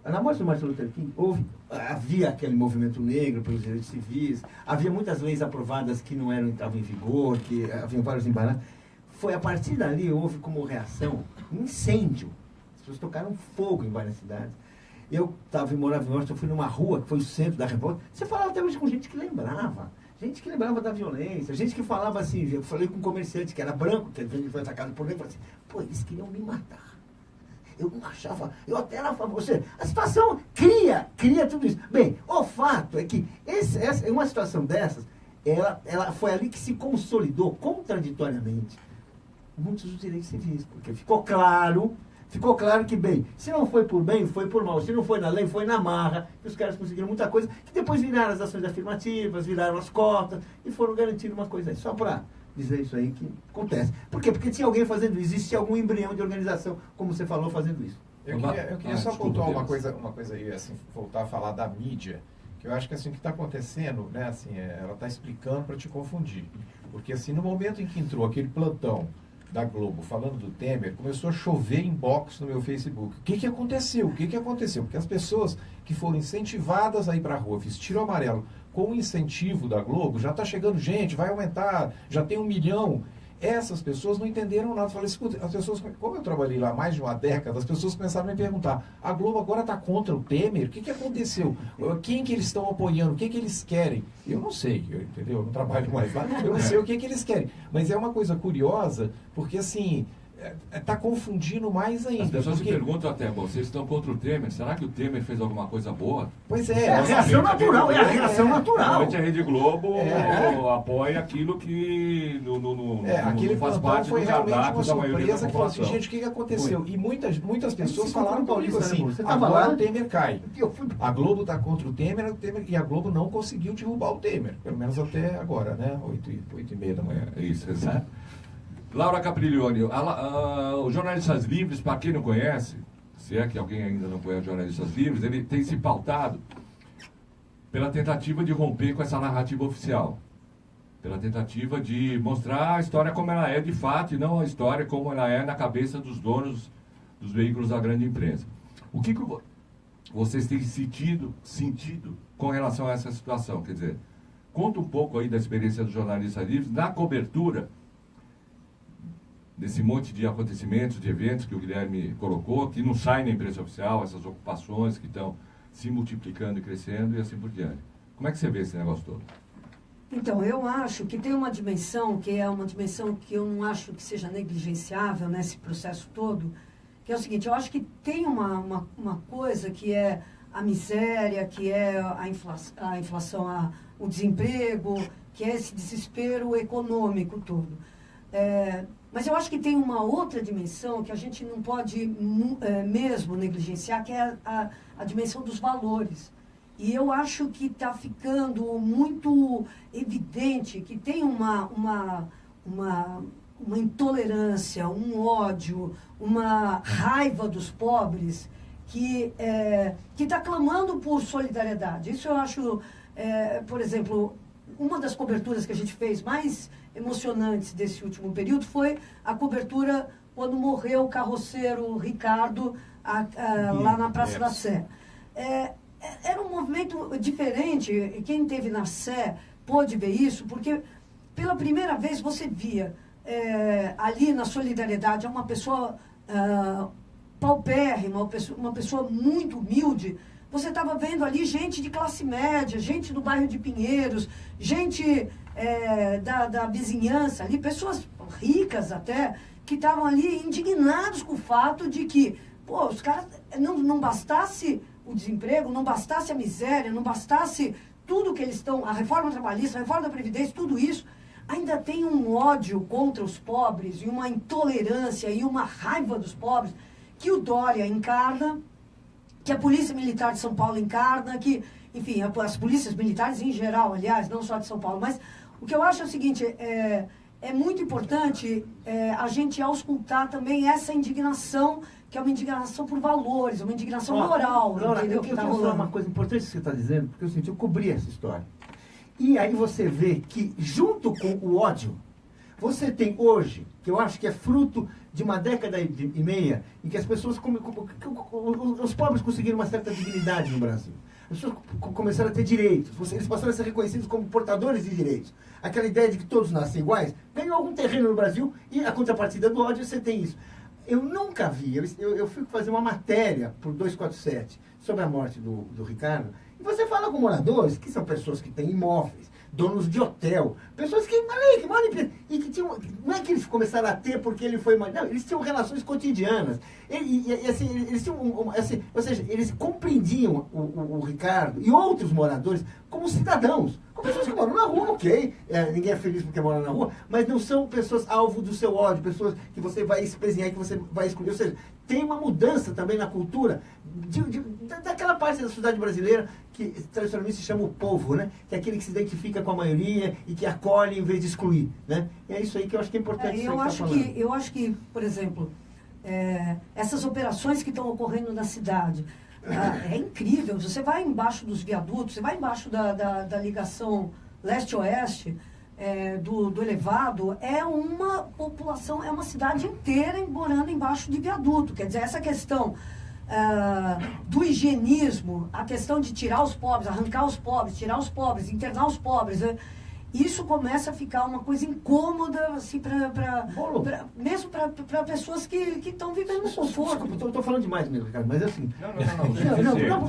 Na morte do Martin Luther King, havia aquele movimento negro pelos direitos civis, havia muitas leis aprovadas que não estavam em vigor, que haviam vários embaraços. Foi a partir dali, houve como reação um incêndio. As pessoas tocaram fogo em várias cidades. Eu morava em Washington, eu fui numa rua que foi o centro da revolta. Você falava até hoje com gente que lembrava. Gente que lembrava da violência, gente que falava assim, eu falei com um comerciante que era branco, que ele foi atacado por negro, e falei assim, pô, eles queriam me matar. Eu não achava, eu até era a favor. A situação cria tudo isso. Bem, o fato é que uma situação dessas, ela foi ali que se consolidou contraditoriamente muitos dos direitos civis, porque ficou claro que, bem, se não foi por bem, foi por mal. Se não foi na lei, foi na marra. E os caras conseguiram muita coisa, que depois viraram as ações afirmativas, viraram as cotas, e foram garantindo uma coisa aí. Só para dizer isso aí que acontece. Por quê? Porque tinha alguém fazendo isso, existia algum embrião de organização, como você falou, fazendo isso. Eu queria só pontuar uma coisa aí, assim, voltar a falar da mídia, que eu acho que assim, o que está acontecendo, né, assim, ela está explicando para te confundir. Porque assim, no momento em que entrou aquele plantão da Globo falando do Temer, começou a chover inbox no meu Facebook. O que aconteceu? Porque as pessoas que foram incentivadas a ir para a rua, vestiram amarelo, com o incentivo da Globo, já está chegando gente, vai aumentar, já tem 1 milhão. Essas pessoas não entenderam nada. Eu falei, escuta, as pessoas, como eu trabalhei lá mais de uma década, as pessoas começaram a me perguntar, a Globo agora está contra o Temer? O que aconteceu? Quem que eles estão apoiando? O que eles querem? Eu não sei, entendeu? Eu não trabalho mais lá, eu não sei o que eles querem. Mas é uma coisa curiosa, porque assim, está confundindo mais ainda. As pessoas se perguntam até, vocês estão contra o Temer, será que o Temer fez alguma coisa boa? Pois é. É a reação natural, é a reação natural. Realmente a Rede Globo apoia aquilo que aquele não faz parte foi do realmente cardápio uma da maioria da surpresa que falou assim, população. gente, o que aconteceu? E muitas pessoas falaram para isso assim, você tava agora lá? o Temer cai. A Globo está contra o Temer, e a Globo não conseguiu derrubar o Temer, pelo menos até agora, né? 8h30 da manhã. Isso, exato. Laura Capriglione, os Jornalistas Livres, para quem não conhece, se é que alguém ainda não conhece Jornalistas Livres, ele tem se pautado pela tentativa de romper com essa narrativa oficial. pela tentativa de mostrar a história como ela é de fato e não a história como ela é na cabeça dos donos dos veículos da grande imprensa. O que vocês têm sentido com relação a essa situação? Quer dizer, conta um pouco aí da experiência dos jornalistas livres na cobertura desse monte de acontecimentos, de eventos que o Guilherme colocou, que não saem na imprensa oficial, essas ocupações que estão se multiplicando e crescendo e assim por diante. Como é que você vê esse negócio todo? Então, eu acho que tem uma dimensão, que é uma dimensão que eu não acho que seja negligenciável nesse processo todo, que é o seguinte: eu acho que tem uma coisa que é a miséria, que é a inflação, o desemprego, que é esse desespero econômico todo. Mas eu acho que tem uma outra dimensão que a gente não pode mesmo negligenciar, que é a dimensão dos valores. E eu acho que está ficando muito evidente que tem uma intolerância, um ódio, uma raiva dos pobres que está clamando por solidariedade. Isso eu acho, por exemplo, uma das coberturas que a gente fez mais emocionantes desse último período foi a cobertura quando morreu o carroceiro Ricardo lá na Praça da Sé. Era um movimento diferente. Quem esteve na Sé pôde ver isso, porque pela primeira vez você via ali na solidariedade uma pessoa paupérrima, uma pessoa muito humilde. Você estava vendo ali gente de classe média, gente do bairro de Pinheiros, gente da vizinhança ali, pessoas ricas até, que estavam ali indignados com o fato de que, os caras não bastasse o desemprego, não bastasse a miséria, não bastasse tudo que eles estão, a reforma trabalhista, a reforma da Previdência, tudo isso, ainda tem um ódio contra os pobres e uma intolerância e uma raiva dos pobres que o Dória encarna, que a Polícia Militar de São Paulo encarna, que, enfim, as polícias militares em geral, aliás, não só de São Paulo. Mas o que eu acho é o seguinte: é muito importante a gente auscultar também essa indignação, que é uma indignação por valores, uma indignação moral. Laura, eu quero falar uma coisa importante que você está dizendo, porque eu cobri essa história. E aí você vê que, junto com o ódio, você tem hoje, que eu acho que é fruto de uma década e meia, em que as pessoas, os pobres conseguiram uma certa dignidade no Brasil. As pessoas começaram a ter direitos, eles passaram a ser reconhecidos como portadores de direitos. Aquela ideia de que todos nascem iguais, ganhou algum terreno no Brasil, e a contrapartida do ódio, você tem isso. Eu nunca vi, eu fui fazer uma matéria por 247 sobre a morte do Ricardo, e você fala com moradores, que são pessoas que têm imóveis, donos de hotel, pessoas que moram e que tinham, não é que eles começaram a ter porque ele foi, não, eles tinham relações cotidianas, assim, eles tinham, assim, ou seja, eles compreendiam o Ricardo e outros moradores como cidadãos, como pessoas que moram na rua, ok, ninguém é feliz porque mora na rua, mas não são pessoas alvo do seu ódio, pessoas que você vai espezinhar, que você vai excluir, ou seja, tem uma mudança também na cultura daquela parte da sociedade brasileira que tradicionalmente se chama o povo, né? Que é aquele que se identifica com a maioria e que acolhe em vez de excluir, né? E é isso aí que eu acho que é importante. Eu acho que, por exemplo, essas operações que estão ocorrendo na cidade, é incrível. Você vai embaixo dos viadutos, você vai embaixo da ligação leste-oeste, do elevado, é uma população, é uma cidade inteira morando embaixo de viaduto. Quer dizer, essa questão do higienismo, a questão de tirar os pobres, arrancar os pobres, tirar os pobres, internar os pobres, isso começa a ficar uma coisa incômoda, assim, mesmo para pessoas que estão vivendo no conforto. Estou falando demais mesmo, Ricardo, mas assim... Não,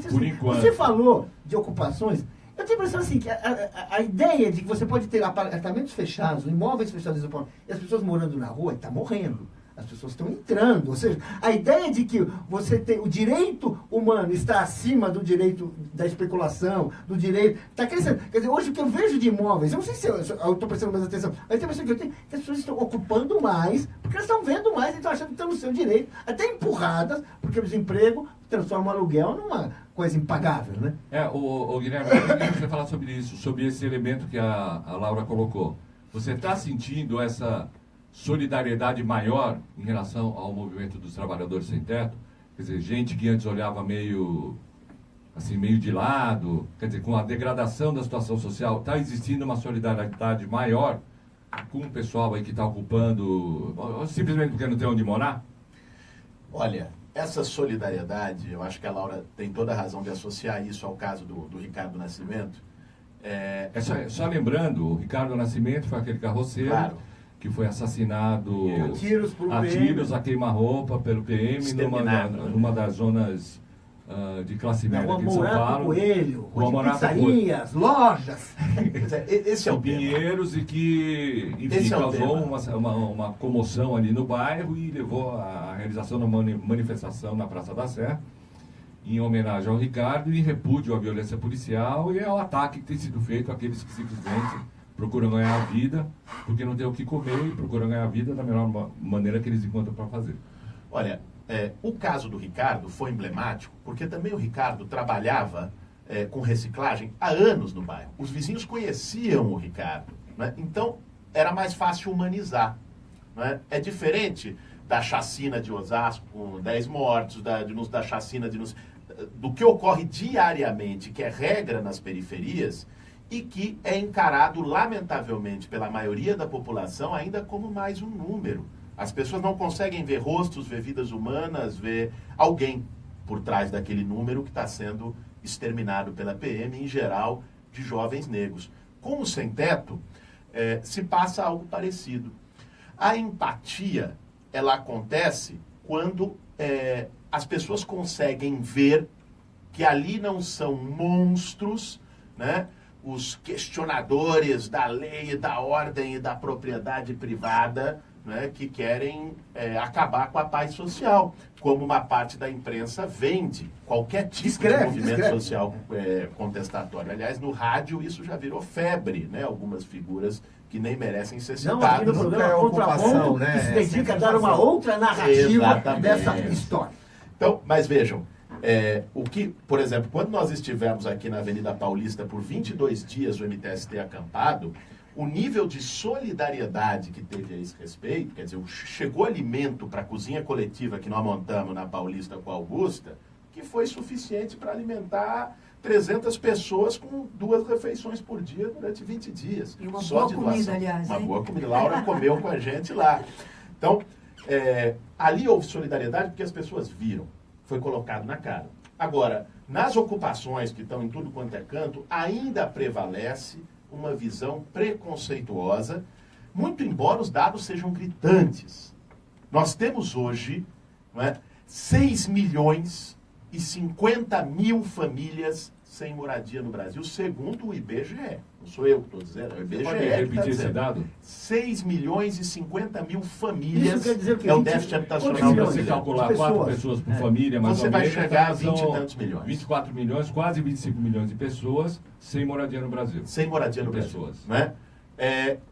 por enquanto. Você falou de ocupações, eu tenho a impressão assim, que a ideia de que você pode ter apartamentos fechados, imóveis fechados, e as pessoas morando na rua, está morrendo. As pessoas estão entrando, ou seja, a ideia de que você tem o direito humano está acima do direito da especulação, do direito... Está crescendo. Quer dizer, hoje o que eu vejo de imóveis, eu não sei se eu estou prestando mais atenção, mas a impressão que eu tenho é que as pessoas estão ocupando mais, porque elas estão vendo mais e estão achando que estão no seu direito, até empurradas, porque o desemprego transforma o aluguel numa coisa impagável, né? O Guilherme, eu queria você falar sobre isso, sobre esse elemento que a Laura colocou. Você está sentindo essa solidariedade maior em relação ao movimento dos trabalhadores sem teto? Quer dizer, gente que antes olhava meio assim, meio de lado, quer dizer, com a degradação da situação social, está existindo uma solidariedade maior com o pessoal aí que está ocupando, simplesmente porque não tem onde morar? Olha, essa solidariedade, eu acho que a Laura tem toda a razão de associar isso ao caso do Ricardo Nascimento. Só lembrando, o Ricardo Nascimento foi aquele carroceiro, claro, que foi assassinado a tiros, a queima-roupa pelo PM numa das zonas de classe média aqui de São Paulo. Coelho, pizzarias, lojas. Esse é o Pinheiros, e que, enfim, causou uma comoção ali no bairro e levou à realização de uma manifestação na Praça da Sé, em homenagem ao Ricardo, e repúdio à violência policial e ao ataque que tem sido feito àqueles que simplesmente procuram ganhar a vida, porque não tem o que comer, e procuram ganhar a vida da melhor maneira que eles encontram para fazer. Olha, o caso do Ricardo foi emblemático, porque também o Ricardo trabalhava com reciclagem há anos no bairro. Os vizinhos conheciam o Ricardo, né? Então era mais fácil humanizar, né? É diferente da chacina de Osasco, com 10 mortos, da chacina do que ocorre diariamente, que é regra nas periferias, e que é encarado, lamentavelmente, pela maioria da população ainda como mais um número. As pessoas não conseguem ver rostos, ver vidas humanas, ver alguém por trás daquele número que está sendo exterminado pela PM, em geral, de jovens negros. Com o sem-teto, se passa algo parecido. A empatia, ela acontece quando as pessoas conseguem ver que ali não são monstros, né? Os questionadores da lei, da ordem e da propriedade privada, né, que querem acabar com a paz social, como uma parte da imprensa vende qualquer tipo de movimento social contestatório. Aliás, no rádio isso já virou febre, né? Algumas figuras que nem merecem ser citadas. Não, aqui no programa Contraponto, né? Que se dedica a dar uma outra narrativa dessa história. Então, mas vejam, por exemplo, quando nós estivemos aqui na Avenida Paulista por 22 dias, o MTST acampado, o nível de solidariedade que teve a esse respeito, quer dizer, chegou alimento para a cozinha coletiva que nós montamos na Paulista com a Augusta, que foi suficiente para alimentar 300 pessoas com 2 refeições por dia durante 20 dias. E uma boa comida, aliás. Uma boa comida. Laura comeu com a gente lá. Então, ali houve solidariedade porque as pessoas viram. Foi colocado na cara. Agora, nas ocupações que estão em tudo quanto é canto, ainda prevalece uma visão preconceituosa, muito embora os dados sejam gritantes. Nós temos hoje 6 milhões e 50 mil famílias sem moradia no Brasil, segundo o IBGE. Não sou eu que estou dizendo, é o IBGE. Pode repetir esse dado? 6 milhões e 50 mil famílias. Isso quer dizer que é o déficit habitacional. Se você calcular 4 pessoas por família, mais ou menos, você vai chegar a 20 e tantos milhões. 24 milhões, quase 25 milhões de pessoas sem moradia no Brasil. Sem moradia no Brasil. Né?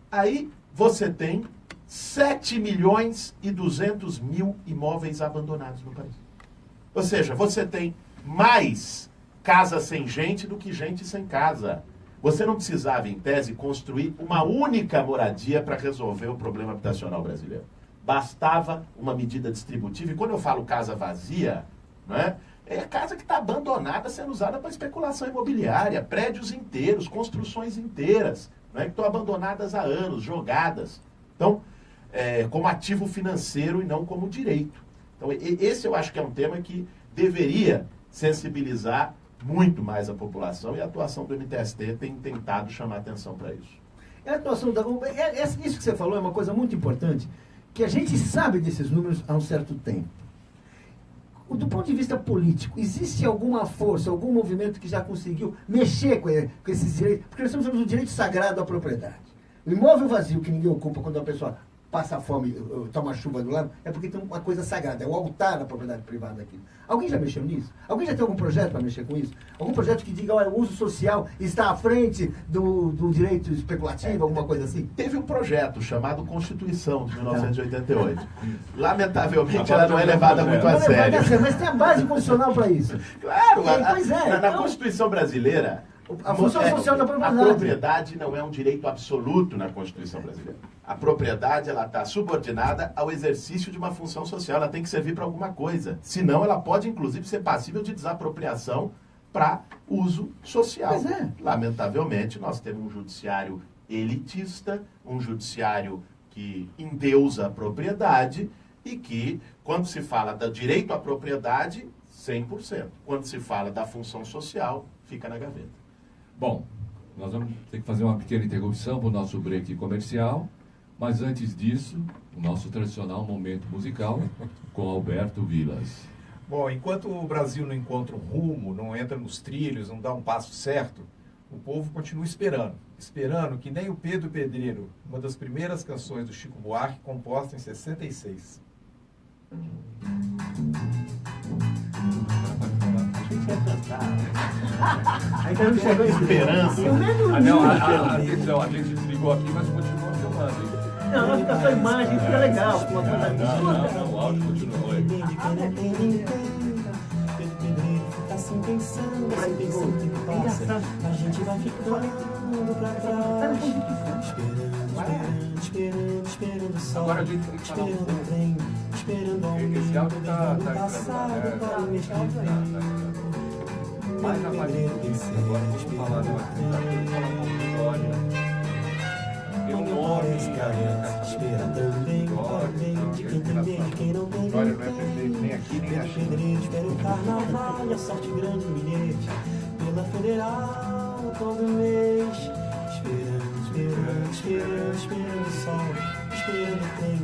Aí você tem 7 milhões e 200 mil imóveis abandonados no país. Ou seja, você tem mais casa sem gente do que gente sem casa. Você não precisava, em tese, construir uma única moradia para resolver o problema habitacional brasileiro. Bastava uma medida distributiva. E quando eu falo casa vazia, é a casa que está abandonada, sendo usada para especulação imobiliária, prédios inteiros, construções inteiras, que estão abandonadas há anos, jogadas. Então, como ativo financeiro e não como direito. Então, esse eu acho que é um tema que deveria sensibilizar muito mais a população, e a atuação do MTST tem tentado chamar atenção para isso. A atuação isso que você falou é uma coisa muito importante, que a gente sabe desses números há um certo tempo. Do ponto de vista político, existe alguma força, algum movimento que já conseguiu mexer com esses direitos? Porque nós temos o direito sagrado à propriedade. O imóvel vazio que ninguém ocupa quando a pessoa passa fome, toma chuva do lado, é porque tem uma coisa sagrada, é o altar da propriedade privada aqui. Alguém já mexeu nisso? Alguém já tem algum projeto para mexer com isso? Algum projeto que diga, olha, o uso social está à frente do direito especulativo, alguma coisa assim? Teve um projeto chamado Constituição, de 1988. Lamentavelmente, ela não é levada muito a sério. Mas tem a base constitucional para isso. Claro, na então, Constituição brasileira, a função social da propriedade. A propriedade não é um direito absoluto na Constituição brasileira. A propriedade, ela está subordinada ao exercício de uma função social. Ela tem que servir para alguma coisa. Senão, ela pode, inclusive, ser passível de desapropriação para uso social. Pois é. Lamentavelmente, nós temos um judiciário elitista, um judiciário que endeusa a propriedade e que, quando se fala do direito à propriedade, 100%. Quando se fala da função social, fica na gaveta. Bom, nós vamos ter que fazer uma pequena interrupção para o nosso break comercial, mas antes disso, o nosso tradicional momento musical com Alberto Vilas. Bom, enquanto o Brasil não encontra um rumo, não entra nos trilhos, não dá um passo certo, o povo continua esperando. Esperando que nem o Pedro Pedreiro, uma das primeiras canções do Chico Buarque, composta em 66. Ainda não chegou esperança. A gente desligou aqui, mas continua filmando. Não, fica só imagem, fica legal. Uma coisa Não, o áudio continua. Tá assim pensando, que passa. A gente vai ficando pra trás. Esperando o sol. Agora a gente tem que falar um pouco. Esperando ao meio. Esse áudio tá passado para o mês que vem. Mais a partir agora vamos falar de uma história. Tem um nome, espera também, de quem tem bem, de quem não tem. História não é perfeito nem aqui, nem na China. Espera o carnaval e a sorte grande no bilhete. Pela federal todo mês. Esperando o sol. Esperando o trem.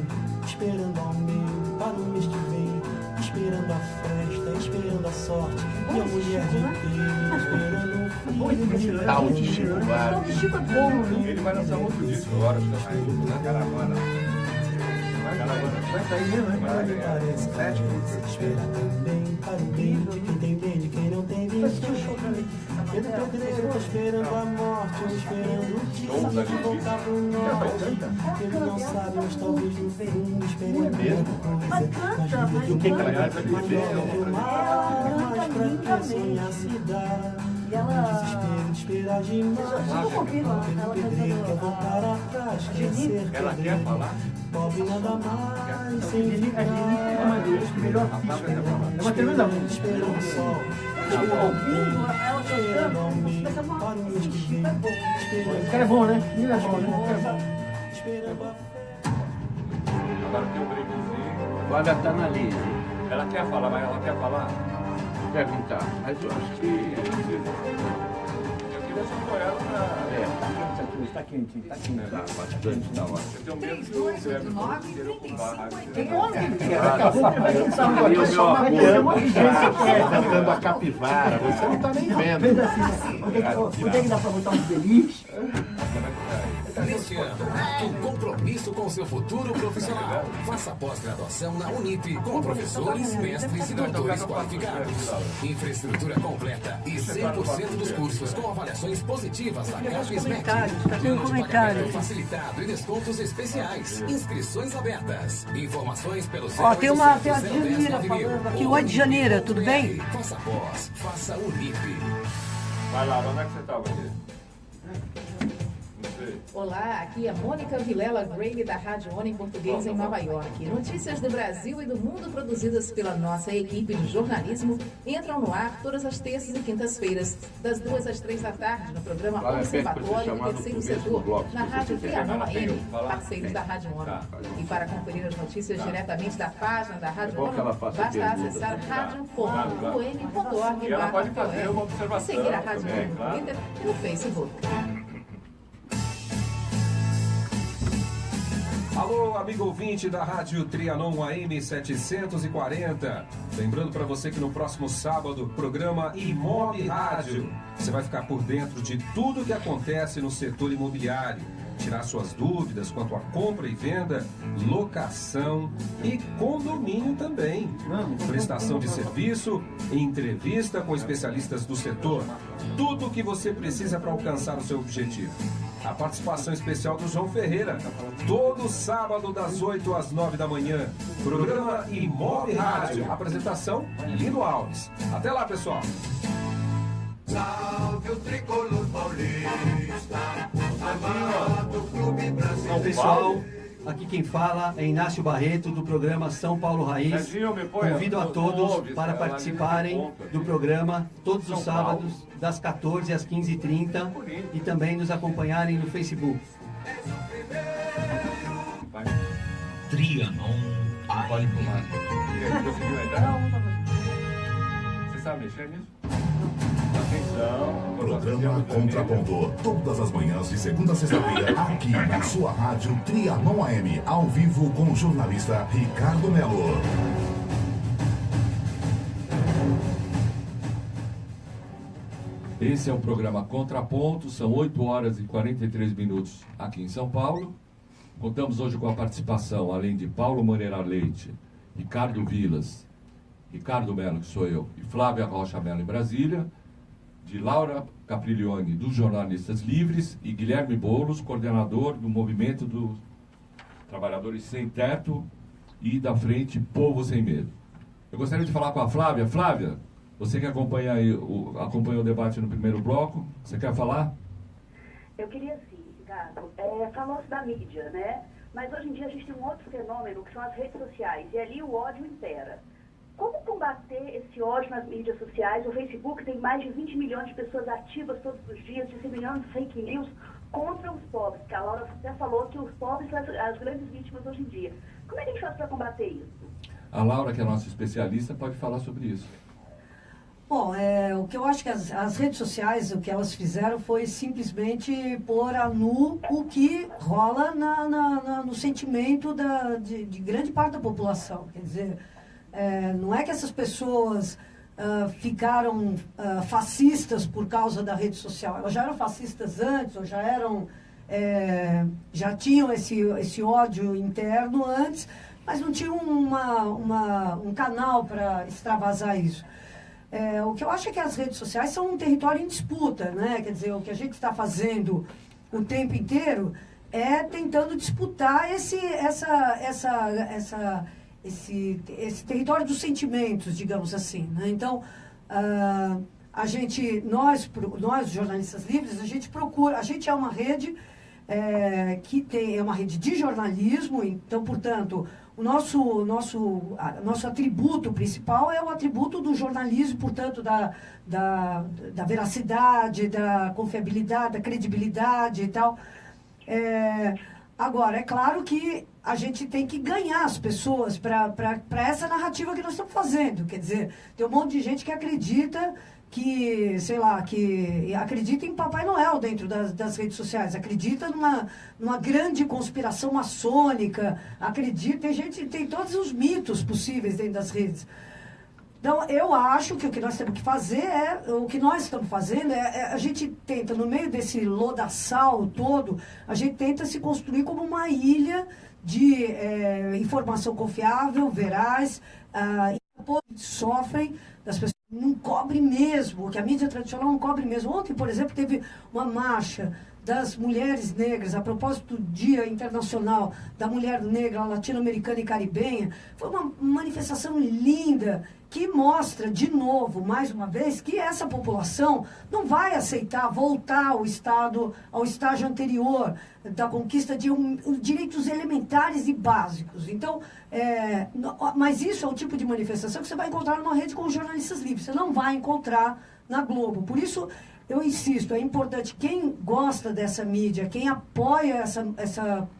Esperando ao meio para o mês que vem. Esperando a festa, esperando a sorte. E a mulher de inteiro, esperando o filho. Tal de Chico Buarque. Chico é bom, né? Ele vai lançar outro disco agora, acho que é mais Caravana. vai sair mesmo, né? Parece que espera também para o bem de quem tem bem, de quem não tem bem. Pedro Pedreiro tá esperando a morte, ou esperando o dia de voltar pro norte. Ele não sabe, mas talvez no fundo esperando Mas canta, mas o que canta. mas pra que sonhar se dá? E ela... Desespero de esperar demais. Vocês não ouviram ela Pedreiro quer cantando voltar atrás, quer ser Ela quer falar? pobre nada mais, sem A Geni é uma das melhores artistas. É uma tremenda música. esperando o sol. Eu estou ouvindo ela cantando, você pensa, nossa, esse Chico é bom. Esse cara é bom, né? Ele é bom, né? Esse cara é bom. Agora tem um breakzinho. Flávia está na linha. Ela quer falar, mas ela quer falar? Deve estar. Mas eu acho que... Eu queria só com ela pra... Está quente, está quente. Tá bastante, tá ótimo. Eu tenho medo que o Cleber possa querer ocupar a rádio. Tem homem? Acabou que vai começar um E o meu uma amigo cantando a capivara, você não está nem vendo. Fez assim, onde é que dá para botar uns beliche? Neste ano, marque um compromisso com seu futuro profissional. Faça pós-graduação na Unip, com professores, mestres e doutores qualificados. Infraestrutura completa e 100% dos cursos com avaliações positivas da CAPES-MEC. Plano de pagamento facilitado e descontos especiais. Inscrições abertas. Informações pelo Ó, tem a Janira falando aqui. Oi, Janira, tudo bem? Faça pós, faça Unip. Vai lá, onde é que você estava aqui? Olá, aqui é Mônica Vilela Grave da Rádio ONU em português em Nova York. Notícias do Brasil e do mundo produzidas pela nossa equipe de jornalismo entram no ar todas as terças e quintas-feiras, das 2 às 3 da tarde, no programa Observatório do Terceiro Setor, na Rádio Trianon AM, parceiros da Rádio ONU. E para conferir as notícias diretamente da página da Rádio ONU, basta acessar radio.on.org E ela pode fazer uma e observação seguir a Rádio também, ONU no claro. Twitter e no Facebook. Alô, amigo ouvinte da Rádio Trianon AM 740. Lembrando para você que no próximo sábado, programa Imob Rádio. Você vai ficar por dentro de tudo que acontece no setor imobiliário. Tirar suas dúvidas quanto à compra e venda, locação e condomínio também. Prestação de serviço, entrevista com especialistas do setor. Tudo o que você precisa para alcançar o seu objetivo. A participação especial do João Ferreira, todo sábado das 8 às 9 da manhã. Programa Imob Rádio. Apresentação, Lino Alves. Até lá, pessoal. Salve o tricolor paulista, amado clube brasileiro. Bom, pessoal, Aqui quem fala é Inácio Barreto, do programa São Paulo Raiz. Convido a todos para participarem do programa todos os sábados, das 14 às 15h30 e também nos acompanharem no Facebook. Trianon. Pode fumar. Você sabe mexer nisso? Atenção. Programa Contraponto. Todas as manhãs de segunda a sexta-feira, aqui na sua rádio Trianon AM, ao vivo com o jornalista Ricardo Melo. Esse é o programa Contraponto, são 8 horas e 43 minutos aqui em São Paulo. Contamos hoje com a participação, além de Paulo Moreira Leite, Ricardo Vilas, Ricardo Melo, que sou eu, e Flávia Rocha Melo em Brasília, de Laura Capriglione, dos Jornalistas Livres, e Guilherme Boulos, coordenador do Movimento dos Trabalhadores Sem Teto e da Frente Povo Sem Medo. Eu gostaria de falar com a Flávia. Flávia, você que acompanha o debate no primeiro bloco, você quer falar? Eu queria sim, Ricardo. Falou-se da mídia, né? Mas hoje em dia a gente tem um outro fenômeno, que são as redes sociais, e ali o ódio impera. Como combater esse ódio nas mídias sociais? O Facebook tem mais de 20 milhões de pessoas ativas todos os dias, disseminando fake news contra os pobres, que a Laura até falou que os pobres são as grandes vítimas hoje em dia. Como é que a gente faz para combater isso? A Laura, que é a nossa especialista, pode falar sobre isso. Bom, o que eu acho que as redes sociais, o que elas fizeram foi simplesmente pôr a nu o que rola no sentimento de grande parte da população. Quer dizer, não é que essas pessoas ficaram fascistas por causa da rede social. Elas já eram fascistas antes, ou já tinham esse ódio interno antes, mas não tinham um canal para extravasar isso. O que eu acho é que as redes sociais são um território em disputa, né? Quer dizer, o que a gente está fazendo o tempo inteiro é tentando disputar esse território dos sentimentos, digamos assim, né? Então, nós nossas jornalistas livres, a gente procura, a gente é uma rede é uma rede de jornalismo, então, portanto, o nosso atributo principal é o atributo do jornalismo, portanto, da veracidade, da confiabilidade, da credibilidade e tal. Agora, é claro que a gente tem que ganhar as pessoas para essa narrativa que nós estamos fazendo. Quer dizer, tem um monte de gente que acredita que acredita em Papai Noel dentro das redes sociais, acredita numa grande conspiração maçônica, tem todos os mitos possíveis dentro das redes. Então, eu acho que o que nós temos que fazer a gente tenta, no meio desse lodaçal todo, a gente tenta se construir como uma ilha de informação confiável, veraz, e sofrem das pessoas. Não cobre mesmo, que a mídia tradicional não cobre mesmo. Ontem, por exemplo, teve uma marcha das mulheres negras, a propósito do Dia Internacional da Mulher Negra Latino-Americana e Caribenha. Foi uma manifestação linda que mostra, de novo, mais uma vez, que essa população não vai aceitar voltar ao estágio anterior da conquista de direitos elementares e básicos. Então, mas isso é um tipo de manifestação que você vai encontrar numa rede com jornalistas livres. Você não vai encontrar na Globo. Por isso, eu insisto, é importante, quem gosta dessa mídia, quem apoia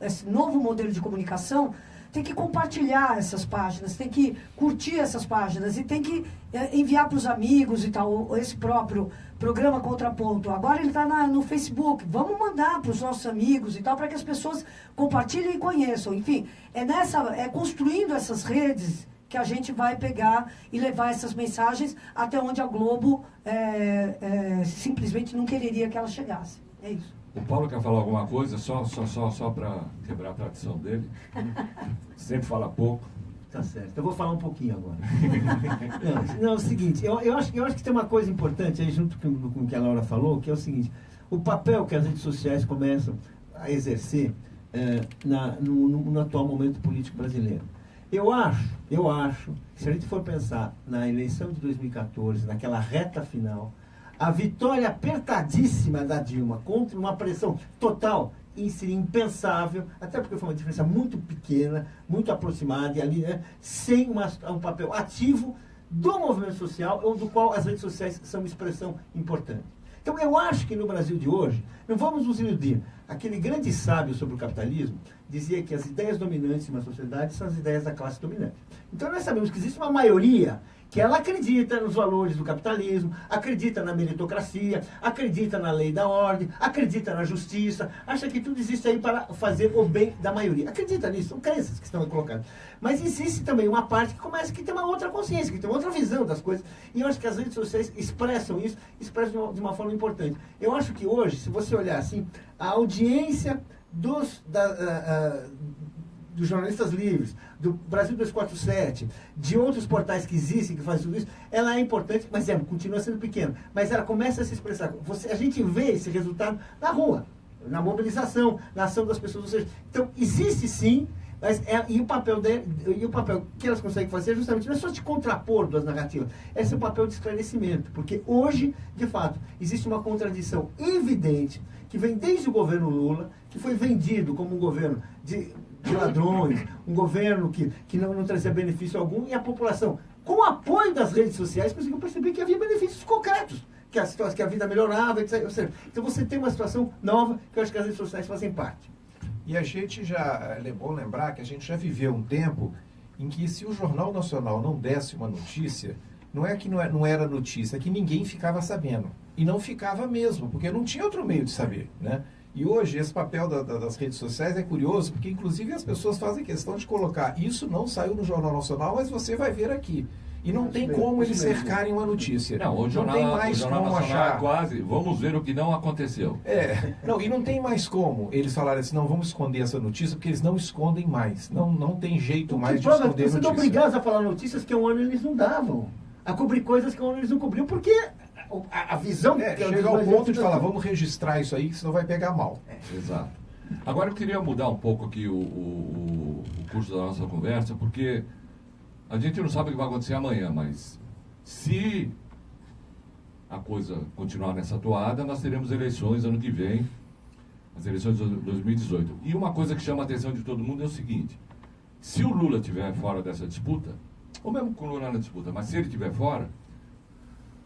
esse novo modelo de comunicação, tem que compartilhar essas páginas, tem que curtir essas páginas e tem que enviar para os amigos e tal. Esse próprio programa Contraponto, agora ele está no Facebook. Vamos mandar para os nossos amigos e tal, para que as pessoas compartilhem e conheçam. Enfim, é construindo essas redes que a gente vai pegar e levar essas mensagens até onde a Globo simplesmente não quereria que ela chegasse. É isso. O Paulo quer falar alguma coisa, só para quebrar a tradição dele. Sempre fala pouco. Tá certo. Eu vou falar um pouquinho agora. Não, é o seguinte, eu acho que tem uma coisa importante aí, junto com o que a Laura falou, que é o seguinte: o papel que as redes sociais começam a exercer no atual momento político brasileiro. Eu acho, se a gente for pensar na eleição de 2014, naquela reta final, a vitória apertadíssima da Dilma contra uma pressão total, seria impensável, até porque foi uma diferença muito pequena, muito aproximada, e ali, né, sem um papel ativo do movimento social, ou do qual as redes sociais são uma expressão importante. Então, eu acho que no Brasil de hoje, não vamos nos iludir. Aquele grande sábio sobre o capitalismo dizia que as ideias dominantes de uma sociedade são as ideias da classe dominante. Então, nós sabemos que existe uma maioria que ela acredita nos valores do capitalismo, acredita na meritocracia, acredita na lei da ordem, acredita na justiça, acha que tudo existe aí para fazer o bem da maioria. Acredita nisso, são crenças que estão colocadas. Mas existe também uma parte que começa que tem uma outra consciência, que tem uma outra visão das coisas. E eu acho que as redes sociais expressam isso, expressam de uma forma importante. Eu acho que hoje, se você olhar assim, a audiência dos jornalistas livres, do Brasil 247, de outros portais que existem, que fazem tudo isso, ela é importante, mas continua sendo pequena. Mas ela começa a se expressar. A gente vê esse resultado na rua, na mobilização, na ação das pessoas. Ou seja, então, existe sim, mas e o papel que elas conseguem fazer justamente não é só de contrapor duas narrativas, é seu papel de esclarecimento. Porque hoje, de fato, existe uma contradição evidente que vem desde o governo Lula, que foi vendido como um governo de ladrões, um governo que não trazia benefício algum, e a população, com o apoio das redes sociais, conseguiu perceber que havia benefícios concretos, que a vida melhorava, etc. Ou seja, então você tem uma situação nova que eu acho que as redes sociais fazem parte. E a gente já, é bom lembrar que a gente já viveu um tempo em que se o Jornal Nacional não desse uma notícia, não é que não era notícia, é que ninguém ficava sabendo. E não ficava mesmo, porque não tinha outro meio de saber, né? E hoje esse papel das redes sociais é curioso, porque inclusive as pessoas fazem questão de colocar, isso não saiu no Jornal Nacional, mas você vai ver aqui. E não tem como eles cercarem uma notícia. Não, o Jornal, tem mais o Jornal como Nacional achar. é quase, vamos ver o que não aconteceu. E não tem mais como eles falarem assim, não, vamos esconder essa notícia, porque eles não escondem mais. Não tem jeito mais de esconder Vocês notícia. estão obrigados a falar notícias que um ano eles não davam, a cobrir coisas que um ano eles não cobriam, porque a visão... chega ao ponto de falar, vamos registrar isso aí, que senão vai pegar mal. Exato. Agora eu queria mudar um pouco aqui o curso da nossa conversa, porque a gente não sabe o que vai acontecer amanhã, mas se a coisa continuar nessa toada, nós teremos eleições ano que vem, as eleições de 2018. E uma coisa que chama a atenção de todo mundo é o seguinte, se o Lula estiver fora dessa disputa, ou mesmo com o Lula na disputa, mas se ele estiver fora,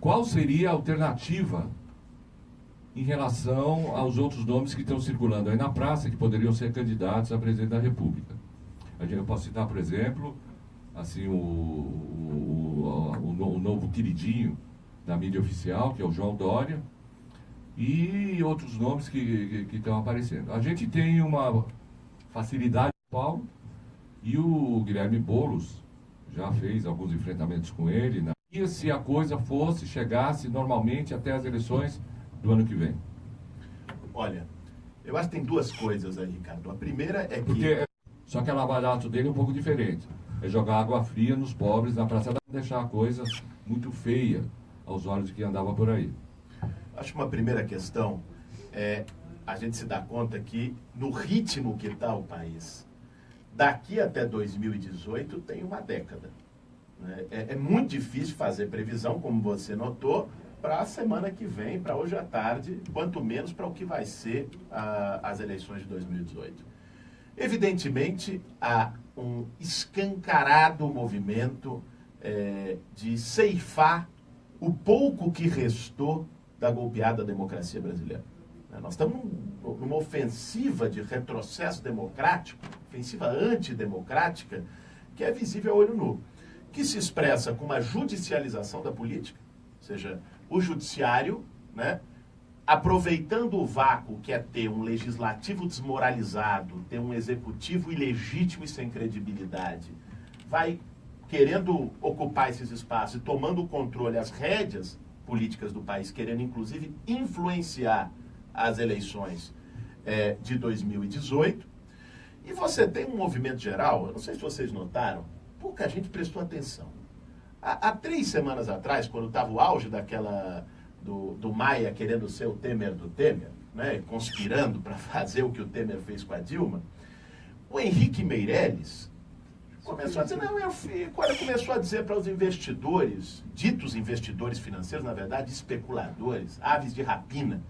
qual seria a alternativa em relação aos outros nomes que estão circulando aí na praça, que poderiam ser candidatos a presidente da República? Eu posso citar, por exemplo, assim, o novo queridinho da mídia oficial, que é o João Dória, e outros nomes que estão aparecendo. A gente tem uma facilidade em Paulo, e o Guilherme Boulos já fez alguns enfrentamentos com ele, né? E se a coisa chegasse normalmente até as eleições do ano que vem? Olha, eu acho que tem duas coisas aí, Ricardo. A primeira é que... Só que a lava-jato dele é um pouco diferente. É jogar água fria nos pobres na praça, deixar a coisa muito feia aos olhos de quem andava por aí. Acho que uma primeira questão é a gente se dar conta que no ritmo que está o país, daqui até 2018 tem uma década. É muito difícil fazer previsão, como você notou, para a semana que vem, para hoje à tarde, quanto menos para o que vai ser as eleições de 2018. Evidentemente, há um escancarado movimento de ceifar o pouco que restou da golpeada democracia brasileira. Nós estamos numa ofensiva de retrocesso democrático, ofensiva antidemocrática, que é visível a olho nu, que se expressa com uma judicialização da política, ou seja, o judiciário, né, aproveitando o vácuo que é ter um legislativo desmoralizado, ter um executivo ilegítimo e sem credibilidade, vai querendo ocupar esses espaços e tomando o controle, as rédeas políticas do país, querendo inclusive influenciar as eleições de 2018. E você tem um movimento geral, eu não sei se vocês notaram, pouca gente prestou atenção. Há 3 semanas atrás, quando estava o auge daquela do Maia querendo ser o Temer do Temer, né, conspirando para fazer o que o Temer fez com a Dilma, o Henrique Meirelles começou a dizer, não, meu filho, quando começou a dizer para os investidores, ditos investidores financeiros, na verdade, especuladores, aves de rapina,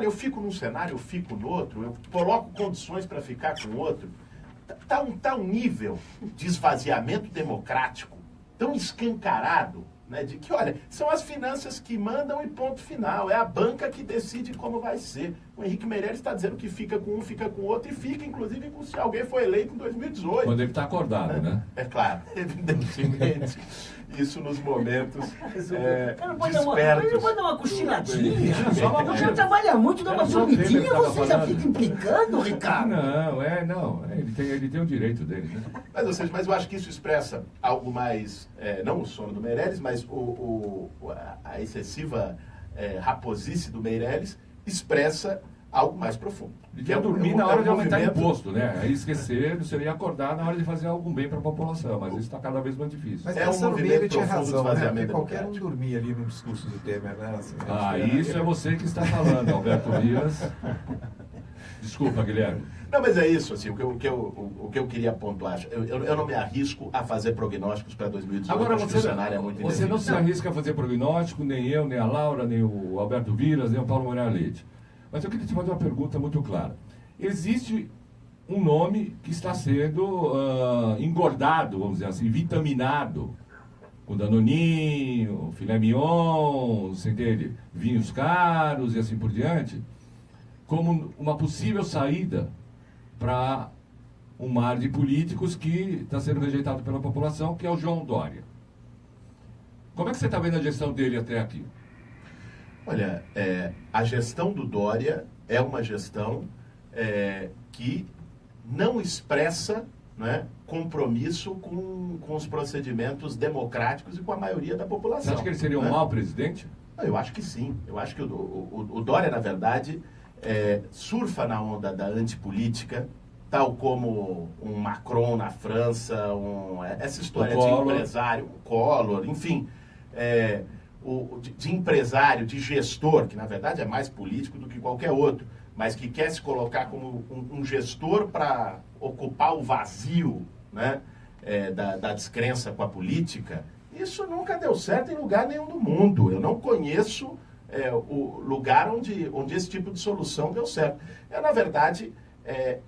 eu fico num cenário, eu fico no outro, eu coloco condições para ficar com o outro. Tá um nível de esvaziamento democrático tão escancarado, né, de que, olha, são as finanças que mandam e ponto final. É a banca que decide como vai ser. O Henrique Meirelles está dizendo que fica com um, fica com o outro, e fica, inclusive, com se alguém foi eleito em 2018. Quando ele está acordado, né? É claro, evidentemente. Isso nos momentos Ele pode despertos. dar uma cochiladinha. O cara trabalha muito, dá uma dormidinha, você já fica implicando, Ricardo. Não. Ele tem o direito dele, né? Mas eu acho que isso expressa algo mais, não o sono do Meirelles, mas a excessiva raposice do Meirelles expressa algo mais profundo. Ele quer dormir na hora de aumentar imposto, né? Aí esquecer, você ia acordar na hora de fazer algum bem para a população, mas isso está cada vez mais difícil. Mas pensando bem, ele tinha razão, né? Porque qualquer um dormia ali no discurso do Temer, né? Assim, isso é você que está falando, Alberto Vilas. Desculpa, Guilherme. Não, mas é isso, assim, o que eu queria pontuar. Eu não me arrisco a fazer prognósticos para 2018. Agora, o cenário é muito você não se arrisca a fazer prognóstico, nem eu, nem a Laura, nem o Alberto Vilas, nem o Paulo Moreira Leite. Mas eu queria te fazer uma pergunta muito clara. Existe um nome que está sendo engordado, vamos dizer assim, vitaminado, com danoninho, filé mignon, você entende? Vinhos caros e assim por diante, como uma possível saída para um mar de políticos que está sendo rejeitado pela população, que é o João Dória. Como é que você está vendo a gestão dele até aqui? Olha, a gestão do Dória é uma gestão que não expressa, né, compromisso com os procedimentos democráticos e com a maioria da população. Você acha que ele seria um mau presidente? Eu acho que sim. Eu acho que o Dória, na verdade, surfa na onda da antipolítica, tal como um Macron na França, essa história de empresário, o Collor, enfim... de empresário, de gestor, que na verdade é mais político do que qualquer outro, mas que quer se colocar como um gestor para ocupar o vazio, né, da descrença com a política, isso nunca deu certo em lugar nenhum do mundo. Eu não conheço o lugar onde esse tipo de solução deu certo. Na verdade,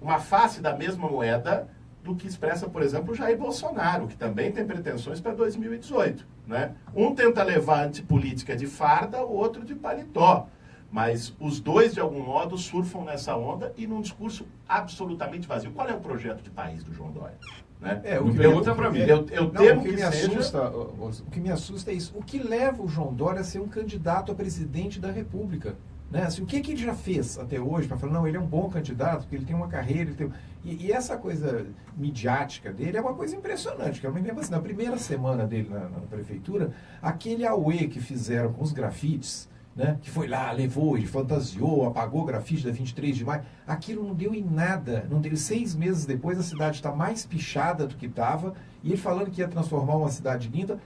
uma face da mesma moeda do que expressa, por exemplo, o Jair Bolsonaro, que também tem pretensões para 2018. Né? Um tenta levar a antipolítica de farda, o outro de paletó. Mas os dois, de algum modo, surfam nessa onda e num discurso absolutamente vazio. Qual é o projeto de país do João Dória? Né? Pergunta para mim. Eu temo que o que me assusta é isso. O que leva o João Dória a ser um candidato a presidente da República? Né? Assim, o que ele já fez até hoje para falar, não, ele é um bom candidato, porque ele tem uma carreira, E essa coisa midiática dele é uma coisa impressionante, que eu me lembro assim, na primeira semana dele na prefeitura, aquele auê que fizeram com os grafites, né, que foi lá, levou, ele fantasiou, apagou o grafite da 23 de maio, aquilo não deu em nada, não deu. 6 meses depois a cidade está mais pichada do que estava, e ele falando que ia transformar uma cidade linda,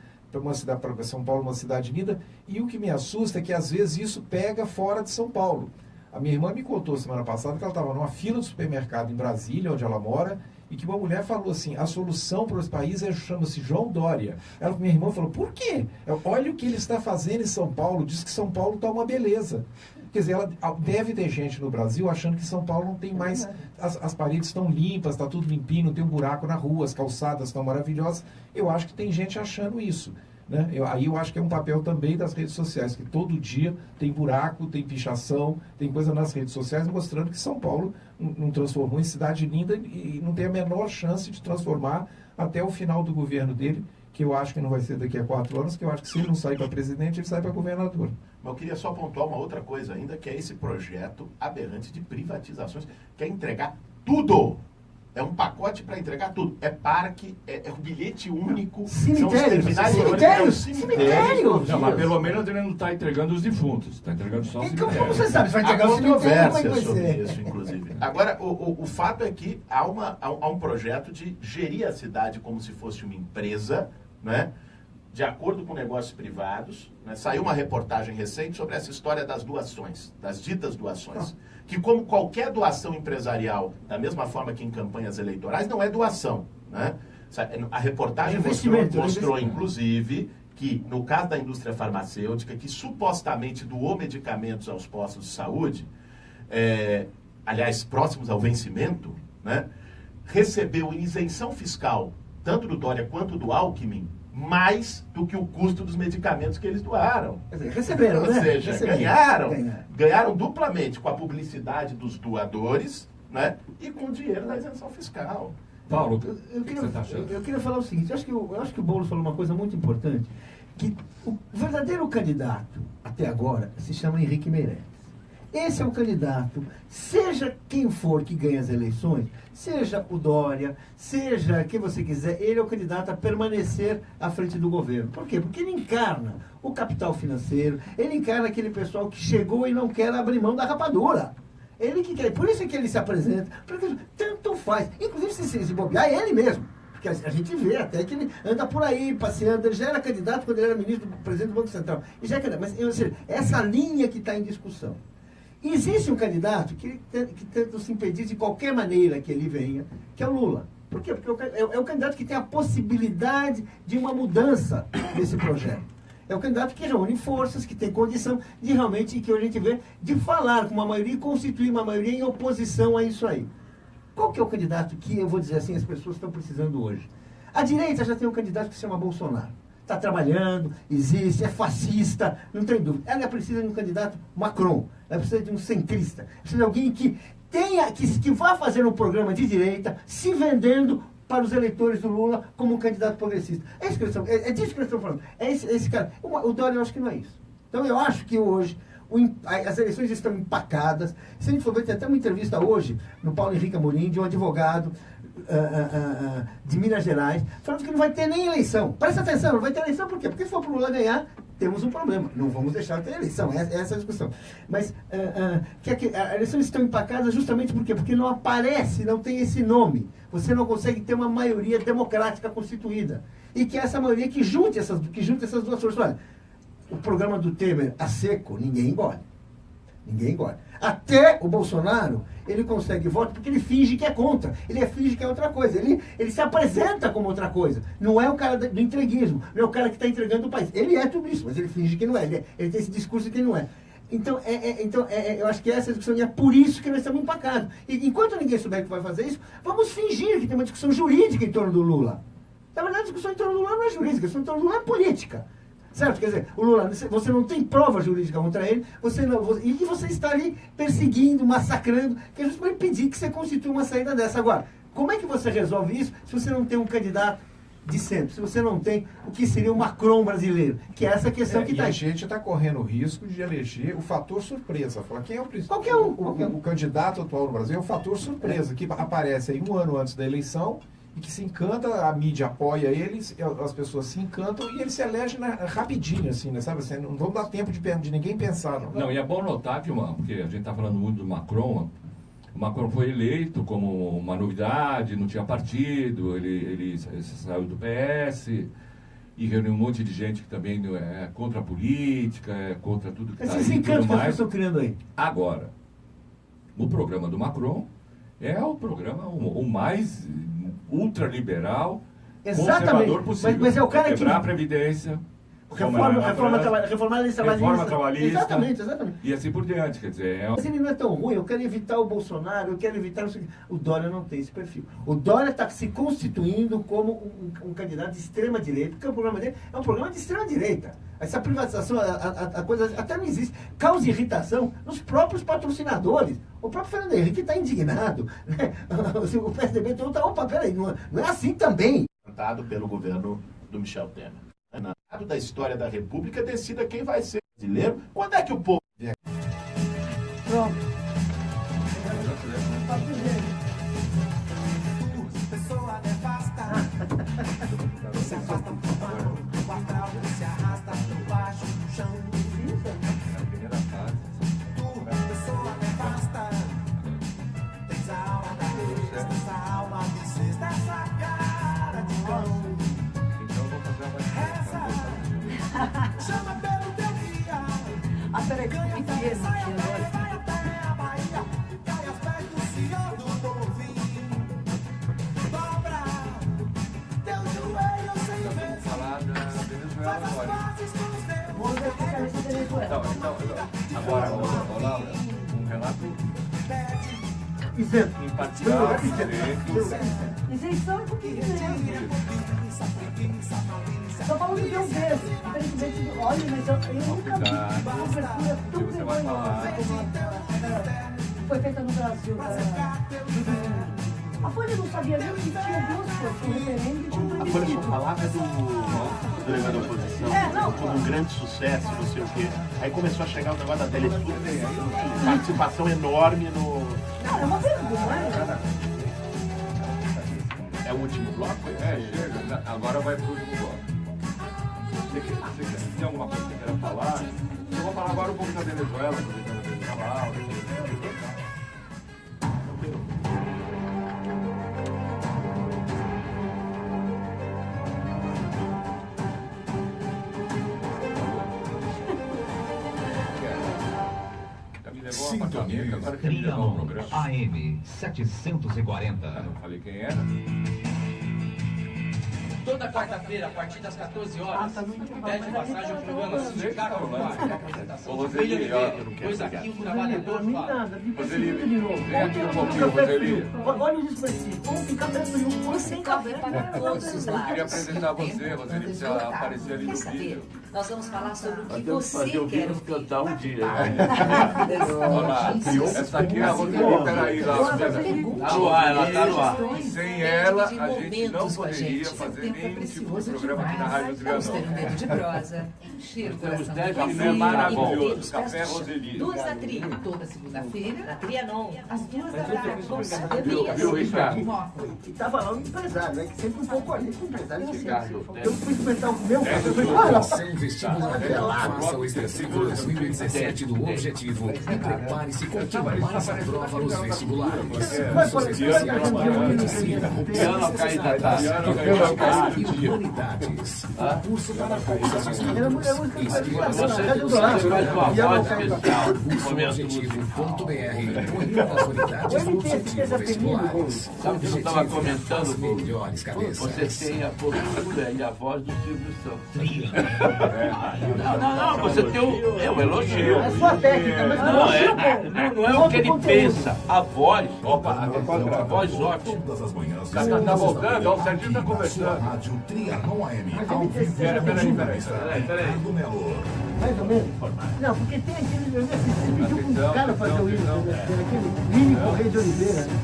para São Paulo, uma cidade linda, e o que me assusta é que às vezes isso pega fora de São Paulo. A minha irmã me contou semana passada que ela estava numa fila do supermercado em Brasília, onde ela mora, e que uma mulher falou assim, a solução para os países chama-se João Dória. Minha irmã falou, por quê? Olha o que ele está fazendo em São Paulo, diz que São Paulo está uma beleza. Quer dizer, ela deve ter gente no Brasil achando que São Paulo não tem mais... As paredes estão limpas, está tudo limpinho, não tem um buraco na rua, as calçadas estão maravilhosas. Eu acho que tem gente achando isso. Né? Aí eu acho que é um papel também das redes sociais, que todo dia tem buraco, tem pichação, tem coisa nas redes sociais mostrando que São Paulo não transformou em cidade linda e não tem a menor chance de transformar até o final do governo dele, que eu acho que não vai ser daqui a 4 anos, que eu acho que se ele não sair para presidente, ele sai para governador. Mas eu queria só pontuar uma outra coisa ainda, que é esse projeto aberrante de privatizações, que é entregar tudo. É um pacote para entregar tudo. É parque, é um bilhete único. Cemitérios. Não, mas pelo menos ele não está entregando os defuntos. Está entregando só os cemitérios. Como você sabe? Você vai entregar o cemitério sobre isso, inclusive. Agora, o fato é que há um projeto de gerir a cidade como se fosse uma empresa, né? De acordo com negócios privados. Né? Saiu uma reportagem recente sobre essa história das doações, das ditas doações. Que como qualquer doação empresarial, da mesma forma que em campanhas eleitorais, não é doação. Né? A reportagem mostrou inclusive, que, no caso da indústria farmacêutica, que supostamente doou medicamentos aos postos de saúde, aliás, próximos ao vencimento, né, recebeu em isenção fiscal, tanto do Dória quanto do Alckmin, mais do que o custo dos medicamentos que eles doaram. Receberam, Ou né? seja, Receberam. ganharam duplamente com a publicidade dos doadores, né, e com o dinheiro da isenção fiscal. Paulo, eu queria falar o seguinte, eu acho que o Boulos falou uma coisa muito importante, que o verdadeiro candidato, até agora, se chama Henrique Meirelles. Esse é o candidato, seja quem for que ganhe as eleições, seja o Dória, seja quem você quiser, ele é o candidato a permanecer à frente do governo. Por quê? Porque ele encarna o capital financeiro, ele encarna aquele pessoal que chegou e não quer abrir mão da rapadura. Ele que quer, por isso é que ele se apresenta, porque tanto faz. Inclusive, se bobear, é ele mesmo. Porque a gente vê até que ele anda por aí, passeando. Ele já era candidato quando ele era ministro, presidente do Banco Central. E já é candidato. Mas, ou seja, essa linha que está em discussão. Existe um candidato que tenta se impedir de qualquer maneira que ele venha, que é o Lula. Por quê? Porque é o candidato que tem a possibilidade de uma mudança desse projeto. É o candidato que reúne forças, que tem condição de realmente, que a gente vê, de falar com uma maioria e constituir uma maioria em oposição a isso aí. Qual que é o candidato que, eu vou dizer assim, as pessoas estão precisando hoje? A direita já tem um candidato que se chama Bolsonaro. Está trabalhando, existe, é fascista, não tem dúvida. Ela precisa de um candidato Macron, ela precisa de um centrista, precisa de alguém que tenha, que vá fazer um programa de direita, se vendendo para os eleitores do Lula como um candidato progressista. É isso que eles estão, é disso que eles estão falando. É esse cara. O Dória, eu acho que não é isso. Então eu acho que hoje as eleições estão empacadas. Se a gente for ver, tem até uma entrevista hoje no Paulo Henrique Amorim, de um advogado de Minas Gerais, falando que não vai ter nem eleição. Presta atenção, não vai ter eleição por quê? Porque se for para o Lula ganhar, temos um problema. Não vamos deixar de ter eleição. Essa é a discussão. Mas as eleições estão empacadas justamente por quê? Porque não aparece, não tem esse nome. Você não consegue ter uma maioria democrática constituída. E que é essa maioria que junte essas duas forças. Olha, o programa do Temer a seco, ninguém engole. Ninguém engole. Até o Bolsonaro, ele consegue voto porque ele finge que é contra. Ele finge que é outra coisa. Ele se apresenta como outra coisa. Não é o cara do entreguismo. Não é o cara que está entregando o país. Ele é tudo isso, mas ele finge que não é. Ele tem esse discurso que ele não é. Então, eu acho que essa é a discussão, e é por isso que nós estamos empacados. E enquanto ninguém souber que vai fazer isso, vamos fingir que tem uma discussão jurídica em torno do Lula. Na verdade, a discussão em torno do Lula não é jurídica, a discussão em torno do Lula é política. Certo? Quer dizer, o Lula, você não tem prova jurídica contra ele, e que você está ali perseguindo, massacrando, que é justamente pedir que você constitua uma saída dessa. Agora, como é que você resolve isso se você não tem um candidato de centro, se você não tem o que seria o Macron brasileiro, que é essa questão que está aí. E a gente está correndo o risco de eleger o fator surpresa. Falar, quem é o principal? O candidato atual no Brasil é o fator surpresa, que aparece aí um ano antes da eleição, e que se encanta, a mídia apoia eles, as pessoas se encantam e ele se elege rapidinho, assim, né, sabe? Assim, não vamos dar tempo de ninguém pensar. Não, e é bom notar que, porque a gente está falando muito do Macron, o Macron foi eleito como uma novidade, não tinha partido, ele saiu do PS e reuniu um monte de gente que também é contra a política, é contra tudo que está aí. Esses encantos que estão criando aí. Agora, o programa do Macron é o programa o mais ultraliberal, conservador possível. Mas é o cara quebrar a Previdência, reformar a lei trabalhista. Exatamente. E assim por diante, quer dizer... Mas ele não é tão ruim, eu quero evitar o Bolsonaro, eu quero evitar... O Dória não tem esse perfil. O Dória está se constituindo como um candidato de extrema-direita, porque o programa dele é um programa de extrema-direita. Essa privatização, a coisa até não existe. Causa irritação nos próprios patrocinadores. O próprio Fernando Henrique está indignado. Né? O PSDB todo está... Opa, peraí, não é assim também. Pelo governo do Michel Temer. Nada da história da República decida quem vai ser brasileiro. Quando é que o povo... Pronto. Pessoa nefasta. Se afasta do pão, o astral se arrasta por baixo do chão. Pessoa nefasta. Tens a alma da besta, essa alma bissexta, essa cara de cão. Chama pelo teu guia. Peraí, que é esse aqui agora? Vai até a Bahia, cai aos pés do Senhor do Bonfim. Dobra teu joelho sem ver. Falar da Venezuela agora. Venezuela. Então, agora, Laura, um relato isento. imparcial, Isenção é comigo mesmo. Estou falando de um deles. Infelizmente, olha, mas eu nunca vi uma cobertura tão vergonhosa como a foi feita no Brasil. A Folha não sabia nem que tinha duas coisas, um referendo e tinha um A Folha só falava do delegado da oposição como um grande sucesso, não sei o quê. Aí começou a chegar o negócio da Telesul, participação enorme no... Não, é uma vergonha. É o último bloco? Chega. Agora vai pro último bloco. Você tem alguma coisa que você queira falar? Eu vou falar agora um pouco da Venezuela, Sintonia Trianon AM 740. Eu não falei quem era. Toda quarta-feira, a partir das 14 horas, pede passagem ao programa Sindicato no Ar. Roseli, pois aqui o trabalhador fala. Roseli, vem aqui um pouquinho, Roseli. Olha isso pra si. Vamos ficar perto de um. Você café para todos os Eu lados. queria apresentar você, Roseli, precisa aparecer ali no vídeo. Nós vamos falar sobre o que Podemos você fazer o quer Vírus ouvir. cantar um dia. Olha lá, essa aqui é a Roseli, peraí, lá. Tá no ar, ela tá no ar. Sem ela, a gente não poderia fazer nenhum tipo de programa aqui na Rádio Vamos ter um Trianon. dedo de prosa, encher o coração de Café poesia maravilhoso, e café Roseli. Duas da Tri, toda segunda-feira, na Trianon, às 2 da tarde. Com Viu, Ricardo? E tava lá um empresário, né? Que sempre um pouco ali com o empresário. Ricardo, Eu fui experimentar o meu café. Eu falei, olha, Sem vestibular, faça o extensivo 2017 do Objetivo e prepare-se com quem mais aprova os vestibulares. Medicina, piano candidato. e Humanidades. Curso para bolsas de estudos. Objetivo.br. Conheça as unidades do Objetivo Vestibulares. Sabe que eu estava comentando, melhores cabeças. você tem a postura e a voz do Silvio Santos. Não, você tem o elogio. É sua técnica, mas não é o que ele pensa, a voz. A voz ótima. Todas as manhãs. Tá voltando, ó, o Serginho tá conversando. Rádio Trianon AM. Ao vivo com o jornalista Ricardo Melo. mais ou menos. Não, porque tem aquele. Eu assisti, pediu para um cara fazer o hino, aquele Mini Correio de Oliveira, né?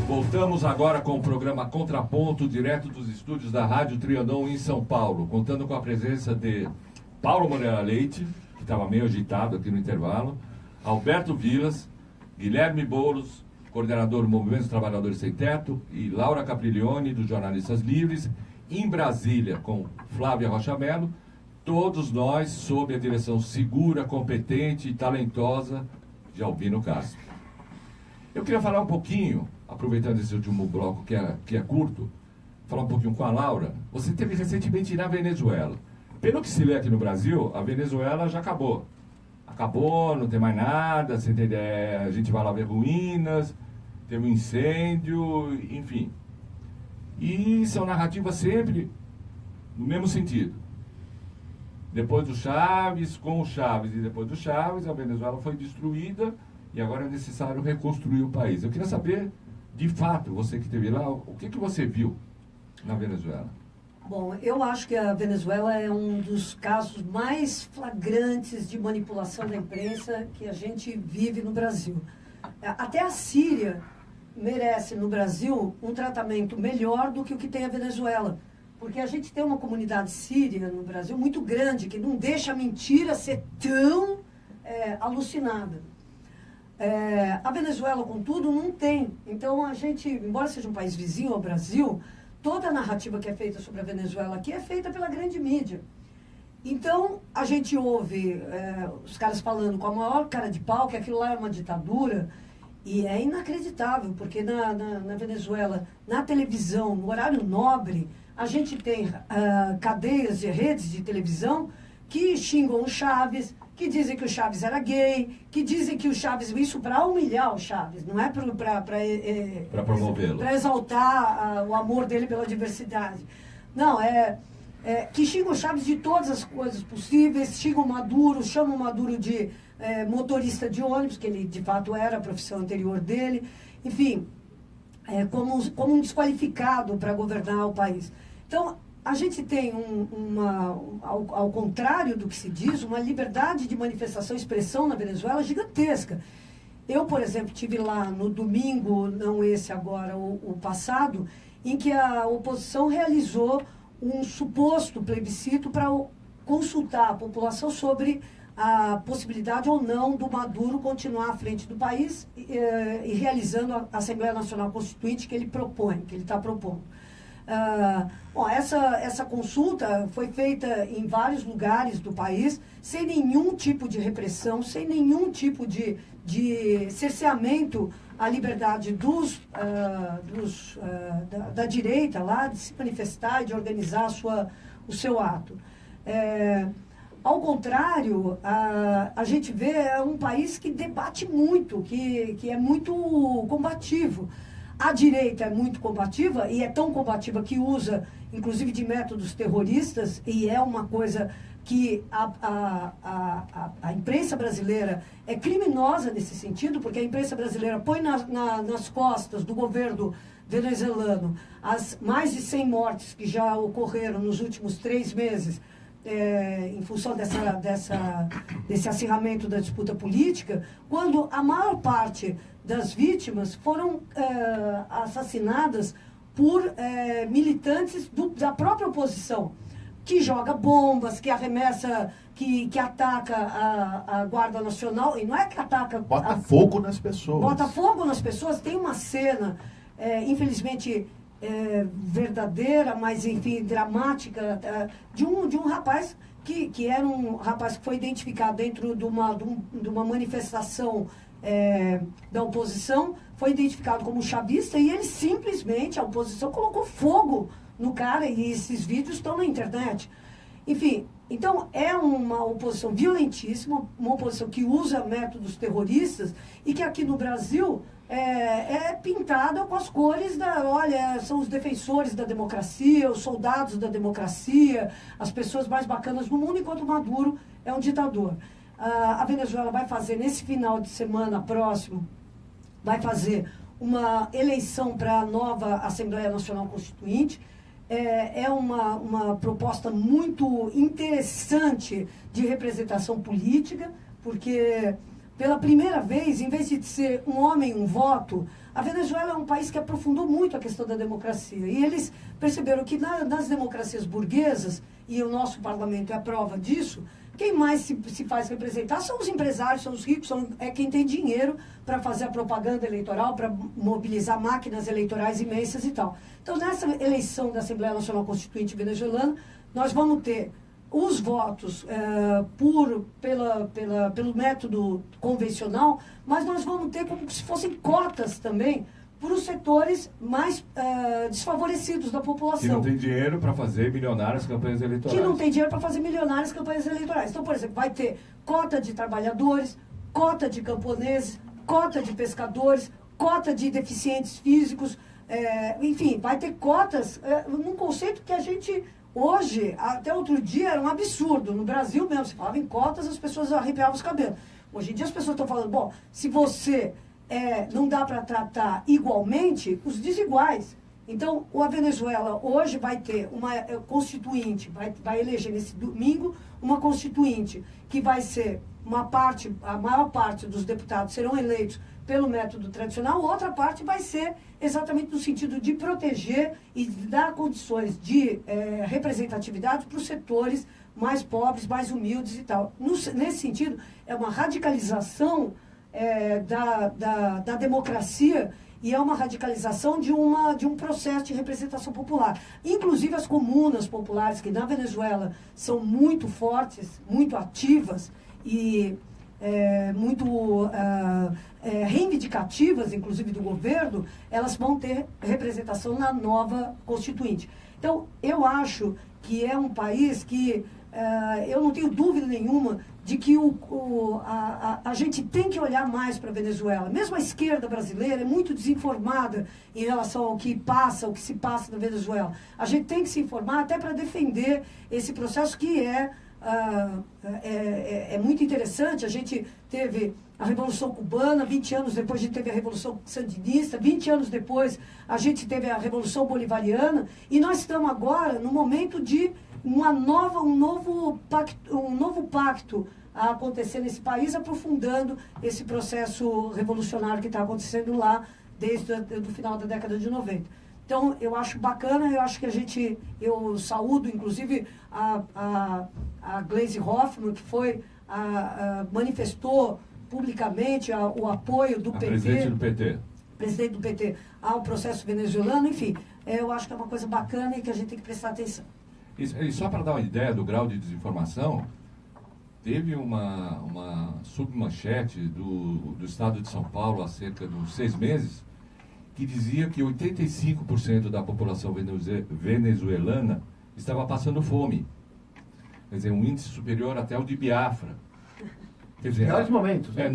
Voltamos agora com o programa Contraponto, direto dos estúdios da Rádio Trianon em São Paulo, contando com a presença de Paulo Moreira Leite, que estava meio agitado aqui no intervalo, Alberto Vilas, Guilherme Boulos, coordenador do Movimento dos Trabalhadores Sem Teto, e Laura Capriglione, dos Jornalistas Livres, em Brasília, com Flávia Rocha Mello, todos nós sob a direção segura, competente e talentosa de Albino Castro. Eu queria falar um pouquinho, aproveitando esse último bloco que é curto, falar um pouquinho com a Laura. Você esteve recentemente na Venezuela. Pelo que se lê aqui no Brasil, a Venezuela já acabou. Acabou, não tem mais nada, você tem ideia, a gente vai lá ver ruínas, teve um incêndio, enfim. E são narrativas sempre no mesmo sentido. Depois do Chaves, com o Chaves, e depois do Chaves, a Venezuela foi destruída e agora é necessário reconstruir o país. Eu queria saber, de fato, você que esteve lá, o que você viu na Venezuela? Bom, eu acho que a Venezuela é um dos casos mais flagrantes de manipulação da imprensa que a gente vive no Brasil. Até a Síria merece no Brasil um tratamento melhor do que o que tem a Venezuela. Porque a gente tem uma comunidade síria no Brasil muito grande, que não deixa a mentira ser tão alucinada. A Venezuela, contudo, não tem. Então, a gente, embora seja um país vizinho ao Brasil, toda a narrativa que é feita sobre a Venezuela aqui é feita pela grande mídia. Então, a gente ouve os caras falando com a maior cara de pau que aquilo lá é uma ditadura, e é inacreditável, porque na Venezuela, na televisão, no horário nobre, a gente tem cadeias de redes de televisão que xingam o Chaves, que dizem que o Chaves era gay, que dizem que o Chaves... Isso para humilhar o Chaves, não é para promovê-lo. Para exaltar o amor dele pela diversidade. Não, que xingam o Chaves de todas as coisas possíveis, xingam o Maduro, chamam o Maduro de motorista de ônibus, que ele de fato era a profissão anterior dele, enfim, como um desqualificado para governar o país. Então, a gente tem ao contrário do que se diz, uma liberdade de manifestação e expressão na Venezuela gigantesca. Eu, por exemplo, estive lá no domingo, não esse agora, o passado, em que a oposição realizou um suposto plebiscito para consultar a população sobre a possibilidade ou não do Maduro continuar à frente do país e realizando a Assembleia Nacional Constituinte que ele propõe, que ele está propondo. Bom, essa consulta foi feita em vários lugares do país, sem nenhum tipo de repressão, sem nenhum tipo de cerceamento à liberdade da direita lá de se manifestar e de organizar o seu ato. Ao contrário, a gente vê um país que debate muito, que é muito combativo. A direita é muito combativa, e é tão combativa que usa, inclusive, de métodos terroristas, e é uma coisa que a imprensa brasileira é criminosa nesse sentido, porque a imprensa brasileira põe nas costas do governo venezuelano as mais de 100 mortes que já ocorreram nos últimos 3 meses, em função desse acirramento da disputa política, quando a maior parte das vítimas foram assassinadas por militantes da própria oposição, que joga bombas, que arremessa, que ataca a Guarda Nacional, e não é que ataca... Bota fogo nas pessoas. Bota fogo nas pessoas. Tem uma cena, infelizmente, verdadeira, mas, enfim, dramática, de um rapaz que era um rapaz que foi identificado dentro de uma manifestação da oposição, foi identificado como chavista, e ele simplesmente, a oposição, colocou fogo no cara, e esses vídeos estão na internet. Enfim, então é uma oposição violentíssima, uma oposição que usa métodos terroristas, e que aqui no Brasil é pintada com as cores são os defensores da democracia, os soldados da democracia, as pessoas mais bacanas do mundo, enquanto Maduro é um ditador. A Venezuela vai fazer, nesse final de semana próximo, vai fazer uma eleição para a nova Assembleia Nacional Constituinte. É uma proposta muito interessante de representação política, porque, pela primeira vez, em vez de ser um homem, um voto, a Venezuela é um país que aprofundou muito a questão da democracia. E eles perceberam que nas democracias burguesas, e o nosso parlamento é a prova disso, quem mais se faz representar são os empresários, são os ricos, é quem tem dinheiro para fazer a propaganda eleitoral, para mobilizar máquinas eleitorais imensas e tal. Então, nessa eleição da Assembleia Nacional Constituinte venezuelana, nós vamos ter os votos pelo método convencional, mas nós vamos ter como se fossem cotas também para os setores mais desfavorecidos da população. Que não tem dinheiro para fazer milionárias campanhas eleitorais. Que não tem dinheiro para fazer milionárias campanhas eleitorais. Então, por exemplo, vai ter cota de trabalhadores, cota de camponeses, cota de pescadores, cota de deficientes físicos, enfim, vai ter cotas num conceito que a gente, hoje, até outro dia, era um absurdo. No Brasil mesmo, se falava em cotas, as pessoas arrepiavam os cabelos. Hoje em dia as pessoas estão falando, bom, se você... não dá para tratar igualmente os desiguais. Então, a Venezuela hoje vai ter uma constituinte, vai eleger nesse domingo uma constituinte que vai ser a maior parte dos deputados serão eleitos pelo método tradicional, outra parte vai ser exatamente no sentido de proteger e dar condições de representatividade para os setores mais pobres, mais humildes e tal. Nesse sentido, é uma radicalização da democracia, e é uma radicalização de um processo de representação popular. Inclusive as comunas populares, que na Venezuela são muito fortes, muito ativas e muito reivindicativas, inclusive do governo, elas vão ter representação na nova Constituinte. Então, eu acho que é um país que eu não tenho dúvida nenhuma de que a gente tem que olhar mais para a Venezuela. Mesmo a esquerda brasileira é muito desinformada em relação ao que se passa na Venezuela. A gente tem que se informar até para defender esse processo que é muito interessante. A gente teve a Revolução Cubana, 20 anos depois a gente teve a Revolução Sandinista, 20 anos depois a gente teve a Revolução Bolivariana, e nós estamos agora no momento de um novo pacto a acontecer nesse país, aprofundando esse processo revolucionário que está acontecendo lá desde o final da década de 90. Então, eu acho bacana, eu acho que eu saúdo, inclusive, a Gleisi Hoffmann, que manifestou publicamente o apoio do PT. Presidente do PT ao processo venezuelano, enfim, eu acho que é uma coisa bacana e que a gente tem que prestar atenção. E só para dar uma ideia do grau de desinformação, teve uma submanchete do Estado de São Paulo há cerca de uns 6 meses, que dizia que 85% da população venezuelana estava passando fome. Quer dizer, um índice superior até o de Biafra. Quer dizer, piores momentos. Né?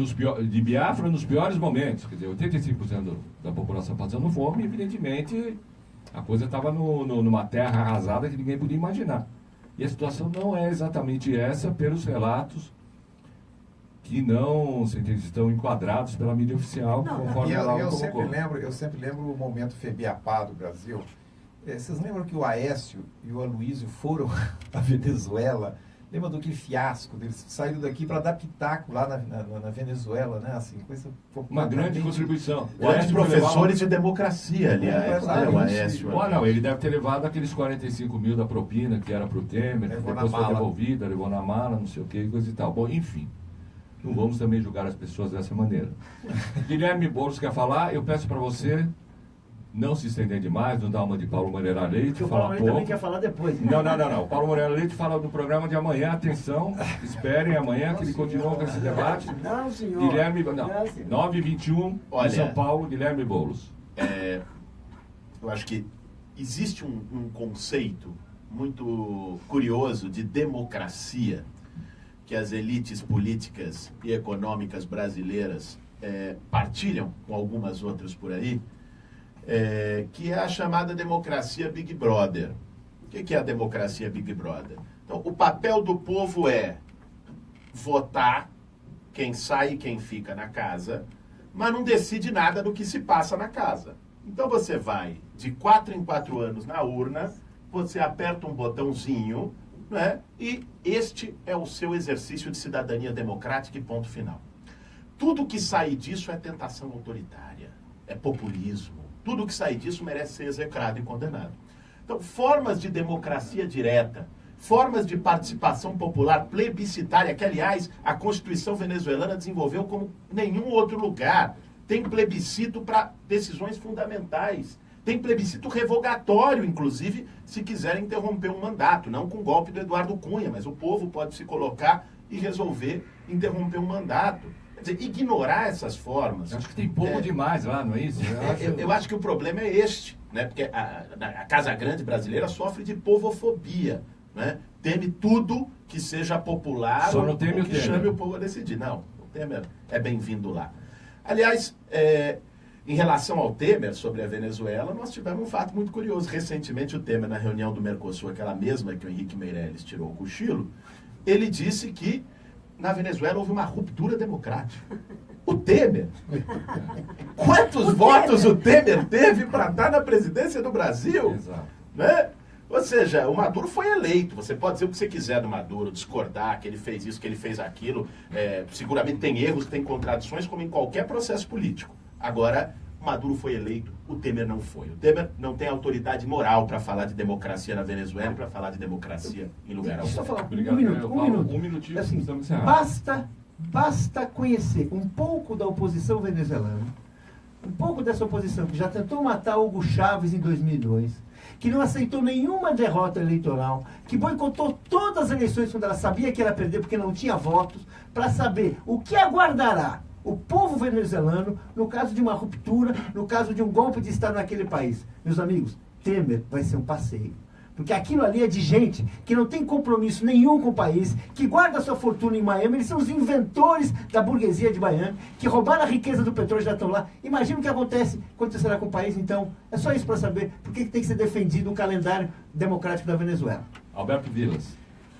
De Biafra nos piores momentos. Quer dizer, 85% da população passando fome, evidentemente a coisa estava numa terra arrasada que ninguém podia imaginar. E a situação não é exatamente essa pelos relatos que não estão enquadrados pela mídia oficial, conforme ela colocou. Eu sempre lembro o momento Febiapá do Brasil. Vocês lembram que o Aécio e o Aloysio foram à Venezuela? Lembra do que fiasco deles? Saíram daqui para dar pitaco lá na Venezuela, né? Assim, coisa uma grande contribuição. Grandes professores de democracia, aliás. O Aécio. Não, ele deve ter levado aqueles 45 mil da propina que era para o Temer, que depois foi devolvida, levou na mala, não sei o que, coisa e tal. Bom, enfim. Não vamos também julgar as pessoas dessa maneira. Guilherme Boulos quer falar, eu peço para você não se estender demais, não dar uma de Paulo Moreira Leite. O Paulo Moreira também quer falar depois. Né? Não. O Paulo Moreira Leite fala do programa de amanhã. Atenção, esperem amanhã que ele continua com esse debate. Não, senhor. Guilherme, 9h21, em São Paulo, Guilherme Boulos. Eu acho que existe um conceito muito curioso de democracia que as elites políticas e econômicas brasileiras partilham com algumas outras por aí, que é a chamada democracia Big Brother. O que é a democracia Big Brother? Então, o papel do povo é votar quem sai e quem fica na casa, mas não decide nada do que se passa na casa. Então, você vai de 4 em 4 anos na urna, você aperta um botãozinho, né, e este é o seu exercício de cidadania democrática e ponto final. Tudo que sair disso é tentação autoritária, é populismo. Tudo que sair disso merece ser execrado e condenado. Então, formas de democracia direta, formas de participação popular plebiscitária, que, aliás, a Constituição venezuelana desenvolveu como nenhum outro lugar. Tem plebiscito para decisões fundamentais. Tem plebiscito revogatório, inclusive, se quiserem interromper um mandato. Não com o golpe do Eduardo Cunha, mas o povo pode se colocar e resolver interromper um mandato. Quer dizer, ignorar essas formas... Eu acho que tem pouco demais lá, não é isso? Eu acho que o problema é este, né? Porque a Casa Grande brasileira sofre de povofobia, né? Teme tudo que seja popular. Só não teme ou que chame o povo a decidir. Não, o Temer é bem-vindo lá. Aliás, em relação ao Temer, sobre a Venezuela, nós tivemos um fato muito curioso. Recentemente, o Temer, na reunião do Mercosul, aquela mesma que o Henrique Meirelles tirou o cochilo, ele disse que na Venezuela houve uma ruptura democrática. O Temer? Quantos votos o Temer teve para estar na presidência do Brasil? Exato. Né? Ou seja, o Maduro foi eleito. Você pode dizer o que você quiser do Maduro, discordar que ele fez isso, que ele fez aquilo. Seguramente tem erros, tem contradições, como em qualquer processo político. Agora, o Maduro foi eleito, o Temer não foi. O Temer não tem autoridade moral para falar de democracia na Venezuela e para falar de democracia em lugar algum. Deixa eu falar Obrigado, um minutinho. Assim, basta conhecer um pouco da oposição venezuelana, um pouco dessa oposição que já tentou matar Hugo Chávez em 2002, que não aceitou nenhuma derrota eleitoral, que boicotou todas as eleições quando ela sabia que ia perder porque não tinha votos, para saber o que aguardará o povo venezuelano no caso de uma ruptura, no caso de um golpe de Estado naquele país. Meus amigos, Temer vai ser um passeio. Porque aquilo ali é de gente que não tem compromisso nenhum com o país, que guarda sua fortuna em Miami. Eles são os inventores da burguesia de Miami, que roubaram a riqueza do petróleo e já estão lá. Imagina o que acontecerá com o país, então. É só isso para saber por que tem que ser defendido um calendário democrático da Venezuela. Alberto Vilas.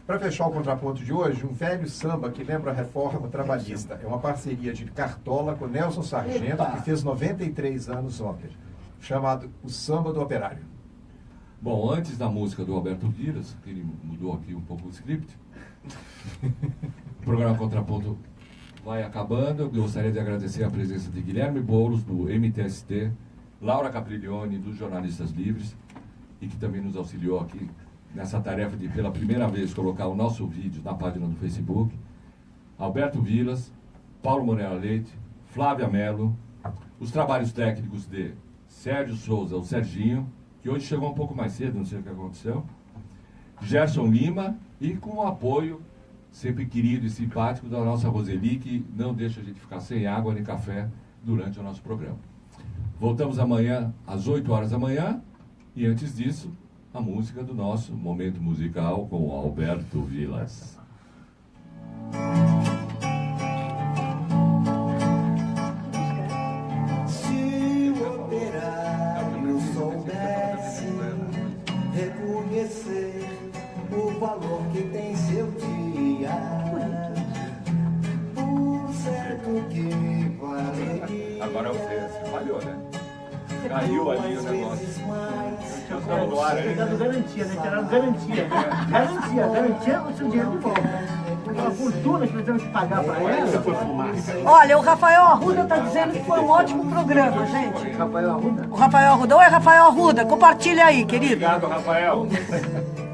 Para fechar o contraponto de hoje, um velho samba que lembra a reforma trabalhista. É uma parceria de Cartola com Nelson Sargento, Epa! que fez 93 anos ontem, chamado O Samba do Operário. Bom, antes da música do Alberto Vilas, que ele mudou aqui um pouco o script, o programa Contraponto vai acabando. Eu gostaria de agradecer a presença de Guilherme Boulos, do MTST, Laura Capriglione, dos Jornalistas Livres, e que também nos auxiliou aqui nessa tarefa de, pela primeira vez, colocar o nosso vídeo na página do Facebook. Alberto Vilas, Paulo Moreira Leite, Flávia Mello, os trabalhos técnicos de Sérgio Souza, o Serginho, que hoje chegou um pouco mais cedo, não sei o que aconteceu, Gerson Lima, e com o apoio sempre querido e simpático da nossa Roseli, que não deixa a gente ficar sem água nem café durante o nosso programa. Voltamos amanhã às 8 horas da manhã, e antes disso, a música do nosso momento musical com o Alberto Vilas. Se o operário soubesse reconhecer o valor que tem seu dia, por certo que valeria. Agora você falhou, né? Caiu ali o negócio. Estamos no ar, Ele tá dando garantia, né? Tiraram garantia. Garantia o seu dinheiro de volta. Aquela fortuna que nós temos que pagar para ela. Olha, o Rafael Arruda está dizendo que foi um ótimo programa, gente. Rafael Arruda? O Rafael Arruda. Oi, Rafael Arruda, compartilha aí, querido. Obrigado, Rafael.